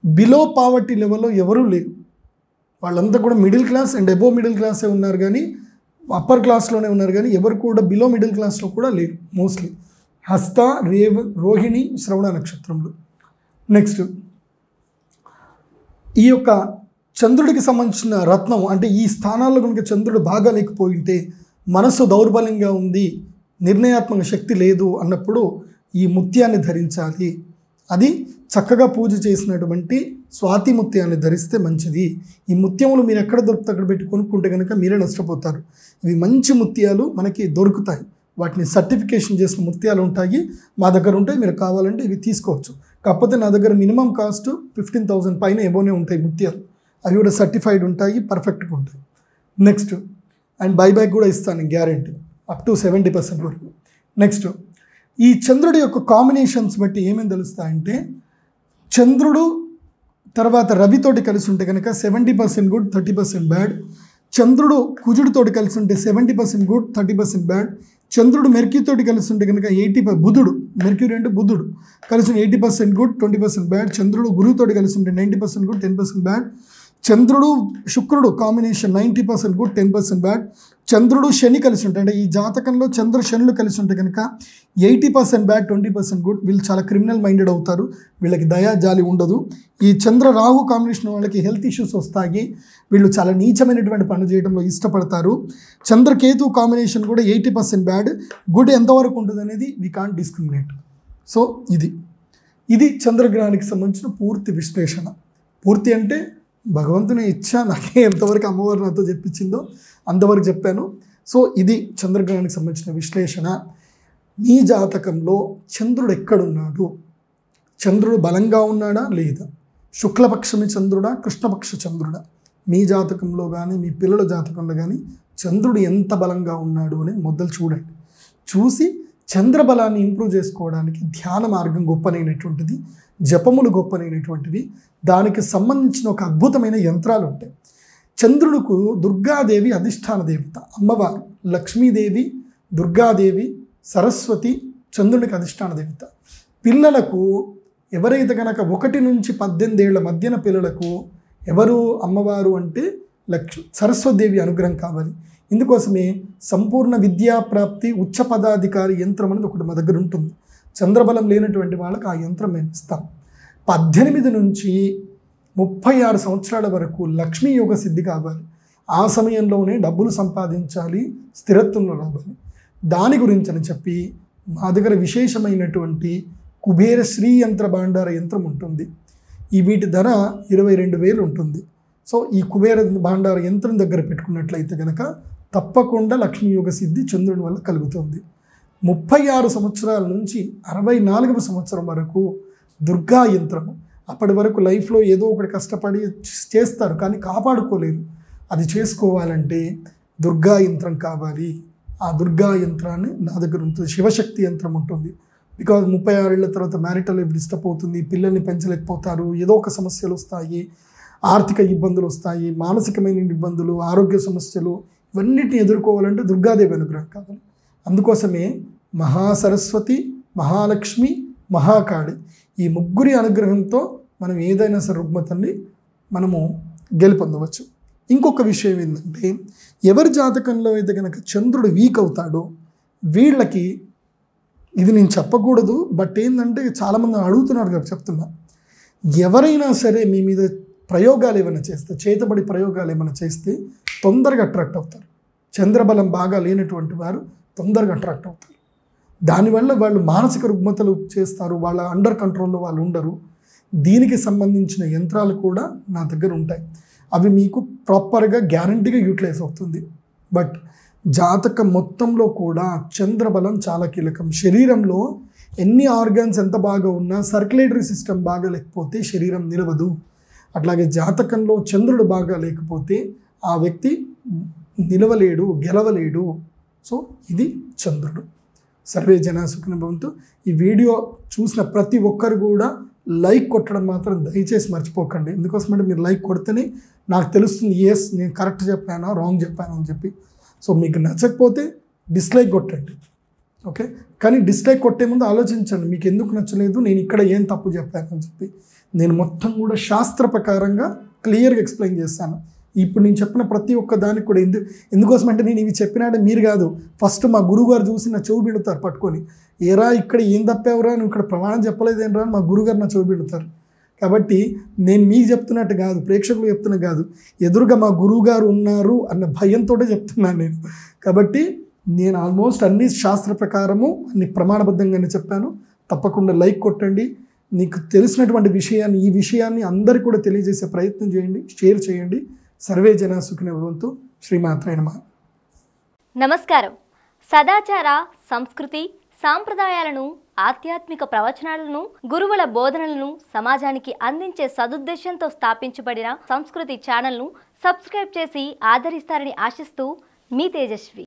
బిలో పావర్టీ లెవెల్లో ఎవరూ లేరు. వాళ్ళంతా కూడా middle class and above middle క్లాసే ఉన్నారు, కానీ అప్పర్ క్లాస్లోనే ఉన్నారు, కానీ ఎవరు కూడా బిలో మిడిల్ క్లాస్లో కూడా లేరు మోస్ట్లీ. హస్త, రోహిణి, శ్రవణ నక్షత్రంలో. నెక్స్ట్ ఈ యొక్క చంద్రుడికి సంబంధించిన రత్నం అంటే ఈ స్థానాల్లో కనుక చంద్రుడు బాగా లేకపోయింటే, మనసు దౌర్బల్యంగా ఉంది, నిర్ణయాత్మక శక్తి లేదు అన్నప్పుడు ఈ ముత్యాన్ని ధరించాలి. అది చక్కగా పూజ చేసినటువంటి స్వాతి ముత్యాన్ని ధరిస్తే మంచిది. ఈ ముత్యములు మీరు ఎక్కడ దొరికితే అక్కడ పెట్టి కొనుక్కుంటే కనుక మీరే నష్టపోతారు. ఇవి మంచి ముత్యాలు మనకి దొరుకుతాయి. వాటిని సర్టిఫికేషన్ చేసిన ముత్యాలు ఉంటాయి, మా దగ్గర ఉంటాయి. మీరు కావాలంటే ఇవి తీసుకోవచ్చు. కాకపోతే నా దగ్గర మినిమం కాస్ట్ 15,000 పైన ఎబోనే ఉంటాయి ముత్యాలు. అవి కూడా సర్టిఫైడ్ ఉంటాయి, పర్ఫెక్ట్గా ఉంటాయి. నెక్స్ట్ అండ్ బైబ్యాక్ కూడా ఇస్తాను గ్యారెంటీ అప్ టు 70% వరకు. నెక్స్ట్ ఈ చంద్రుడి యొక్క కాంబినేషన్స్ బట్టి ఏమేమి తెలుస్తాయంటే, చంద్రుడు తర్వాత రవితోటి కలిసి ఉంటే కనుక 70% గుడ్, 30% బ్యాడ్. చంద్రుడు కుజుడితోటి కలిసి ఉంటే 70% గుడ్, 30% బ్యాడ్. చంద్రుడు మెర్క్యూరితోటి కలిసి ఉంటే కనుక 80% బుధుడు, మెర్క్యూరీ అంటే బుధుడు కలిసి 80% గుడ్, 20% బ్యాడ్. చంద్రుడు గురువుతోటి కలిసి ఉంటే 90% గుడ్, 10% బ్యాడ్. చంద్రుడు శుక్రుడు కాంబినేషన్ 90% గుడ్, 10% బ్యాడ్. చంద్రుడు శని కలిసి ఉంటే అంటే ఈ జాతకంలో చంద్ర శనులు కలిసి ఉంటే కనుక 80% బ్యాడ్, 20% గుడ్. వీళ్ళు చాలా క్రిమినల్ మైండెడ్ అవుతారు, వీళ్ళకి దయా జాలి ఉండదు. ఈ చంద్ర రాహు కాంబినేషన్ వాళ్ళకి హెల్త్ ఇష్యూస్ వస్తాయి, వీళ్ళు చాలా నీచమైనటువంటి పనులు చేయడంలో ఇష్టపడతారు. చంద్రకేతు కాంబినేషన్ కూడా 80% బ్యాడ్, గుడ్ ఎంతవరకు ఉంటుంది అనేది వీ కాంట్ డిస్క్రిమినేట్. సో ఇది చంద్రగ్రహానికి సంబంధించిన పూర్తి విశ్లేషణ. పూర్తి అంటే భగవంతుని ఇచ్చ, నాకే ఎంతవరకు అమ్మవారు నాతో చెప్పించిందో అంతవరకు చెప్పాను. సో ఇది చంద్రగ్రహానికి సంబంధించిన విశ్లేషణ. మీ జాతకంలో చంద్రుడు ఎక్కడున్నాడు, చంద్రుడు బలంగా ఉన్నాడా లేదా, శుక్లపక్షమి చంద్రుడా, కృష్ణపక్ష చంద్రుడా, మీ జాతకంలో కానీ మీ పిల్లల జాతకంలో కానీ చంద్రుడు ఎంత బలంగా ఉన్నాడు అని మొదలు చూడండి. చూసి చంద్రబలాన్ని ఇంప్రూవ్ చేసుకోవడానికి ధ్యాన మార్గం గొప్పనైనటువంటిది, జపములు గొప్పనైనటువంటివి. దానికి సంబంధించిన ఒక అద్భుతమైన యంత్రాలు ఉంటాయి. చంద్రుడుకు దుర్గాదేవి అధిష్టాన దేవత, అమ్మవారు లక్ష్మీదేవి, దుర్గాదేవి, సరస్వతి చంద్రునికి అధిష్టాన దేవత. పిల్లలకు ఎవరైతే కనుక 1 నుంచి 18 ఏళ్ల మధ్యన పిల్లలకు ఎవరు అమ్మవారు అంటే సరస్వతీదేవి అనుగ్రహం కావాలి. ఇందుకోసమే సంపూర్ణ విద్యా ప్రాప్తి ఉచ్చ పదాధికారి యంత్రం అనేది ఒకటి మా దగ్గర ఉంటుంది. చంద్రబలం లేనటువంటి వాళ్ళకి ఆ యంత్రం మేము ఇస్తాం. 18 నుంచి 36 సంవత్సరాల వరకు లక్ష్మీ యోగ సిద్ధి కావాలి. ఆ సమయంలోనే డబ్బులు సంపాదించాలి, స్థిరత్వంలో రావాలి. దాని గురించి అని చెప్పి మా దగ్గర విశేషమైనటువంటి కుబేర శ్రీ యంత్ర భాండార యంత్రం ఉంటుంది. ఈ వీటి ధర 22,000 ఉంటుంది. సో ఈ కుబేర భాండార యంత్రం దగ్గర పెట్టుకున్నట్లయితే కనుక తప్పకుండా లక్ష్మీ యోగ సిద్ధి చంద్రుని వల్ల కలుగుతుంది. 36 సంవత్సరాల నుంచి 64వ సంవత్సరం వరకు దుర్గా యంత్రము. అప్పటి వరకు లైఫ్లో ఏదో ఒకటి కష్టపడి చేస్తారు, కానీ కాపాడుకోలేరు. అది చేసుకోవాలంటే దుర్గా యంత్రం కావాలి. ఆ దుర్గా యంత్రాన్ని నా దగ్గర ఉంటుంది. శివశక్తి యంత్రం ఉంటుంది. బికాజ్ 36 ఏళ్ల తర్వాత మ్యారిటల్ లైఫ్ డిస్టర్బ్ అవుతుంది, పిల్లల్ని పెంచలేకపోతారు, ఏదో ఒక సమస్యలు వస్తాయి, ఆర్థిక ఇబ్బందులు వస్తాయి, మానసికమైన ఇబ్బందులు, ఆరోగ్య సమస్యలు, ఇవన్నిటిని ఎదుర్కోవాలంటే దుర్గాదేవి అనుగ్రహం కావాలి. అందుకోసమే మహాసరస్వతి, మహాలక్ష్మి, మహాకాళి ఈ ముగ్గురి అనుగ్రహంతో మనం ఏదైనా సరే రుగ్మతల్ని మనము గెలుపొందవచ్చు. ఇంకొక విషయం ఏంటంటే, ఎవరి జాతకంలో అయితే కనుక చంద్రుడు వీక్ అవుతాడో వీళ్ళకి, ఇది నేను చెప్పకూడదు బట్ ఏంటంటే చాలామంది అడుగుతున్నారు కాబట్టి చెప్తున్నా, ఎవరైనా సరే మీ మీద ప్రయోగాలు ఏమైనా చేస్తే, చేతబడి ప్రయోగాలు ఏమైనా చేస్తే తొందరగా అట్రాక్ట్ అవుతారు. చంద్రబలం బాగా లేనటువంటి వారు తొందరగా అట్రాక్ట్ అవుతారు. దానివల్ల వాళ్ళు మానసిక రుగ్మతలు చేస్తారు, వాళ్ళ అండర్ కంట్రోల్లో వాళ్ళు ఉండరు. దీనికి సంబంధించిన యంత్రాలు కూడా నా దగ్గర ఉంటాయి. అవి మీకు ప్రాపర్గా గ్యారంటీగా యూటిలైజ్ అవుతుంది. బట్ జాతకం మొత్తంలో కూడా చంద్రబలం చాలా కీలకం. శరీరంలో ఎన్ని ఆర్గాన్స్ ఎంత బాగా ఉన్నా సర్క్యులేటరీ సిస్టమ్ బాగా లేకపోతే శరీరం నిలవదు. అట్లాగే జాతకంలో చంద్రుడు బాగా లేకపోతే ఆ వ్యక్తి నిలవలేడు, గెలవలేడు. సో ఇది చంద్రుడు. సర్వే జనా సుఖినో భవంతు. ఈ వీడియో చూసిన ప్రతి ఒక్కరు కూడా లైక్ కొట్టడం మాత్రం దయచేసి మర్చిపోకండి. ఎందుకోసమంటే మీరు లైక్ కొడితేనే నాకు తెలుస్తుంది ఎస్ నేను కరెక్ట్ చెప్పానా రాంగ్ చెప్పాను అని చెప్పి. సో మీకు నచ్చకపోతే డిస్లైక్ కొట్టండి, ఓకే. కానీ డిస్లైక్ కొట్టే ముందు ఆలోచించండి మీకు ఎందుకు నచ్చలేదు, నేను ఇక్కడ ఏం తప్పు చెప్పాను అని చెప్పి. నేను మొత్తం కూడా శాస్త్ర ప్రకారంగా క్లియర్గా ఎక్స్ప్లెయిన్ చేస్తాను. ఇప్పుడు నేను చెప్పిన ప్రతి ఒక్క దానికి కూడా ఎందుకోసమంటే నేను ఇవి చెప్పినాడే మీరు కాదు, ఫస్ట్ మా గురువుగారు చూసి నా చెవు బిడుతారు పట్టుకొని, ఏరా ఇక్కడ ఏం తప్పేవరా నువ్వు ఇక్కడ ప్రమాణం చెప్పలేదేంరా అని మా గురువుగారు నా చెవు బిడుతారు. కాబట్టి నేను మీకు చెప్తున్నట్టు కాదు, ప్రేక్షకులు చెప్తున్నా కాదు, ఎదురుగా మా గురువుగారు ఉన్నారు అన్న భయంతో చెప్తున్నాను నేను. కాబట్టి నేను ఆల్మోస్ట్ అన్ని శాస్త్ర ప్రకారము అన్ని ప్రమాణబద్ధంగానే చెప్పాను. తప్పకుండా లైక్ కొట్టండి. నీకు తెలిసినటువంటి విషయాన్ని ఈ విషయాన్ని అందరికీ కూడా తెలియజేసే ప్రయత్నం చేయండి, షేర్ చేయండి. సర్వే జనా సుఖినో భవంతు. శ్రీమాత్రే నమః. నమస్కారం. సదాచార, సంస్కృతి, సాంప్రదాయాలను, ఆధ్యాత్మిక ప్రవచనాలను, గురువుల బోధనలను సమాజానికి అందించే సదుద్దేశంతో స్థాపించబడిన సంస్కృతి ఛానల్ను సబ్స్క్రైబ్ చేసి ఆదరిస్తారని ఆశిస్తూ మీ తేజస్వి.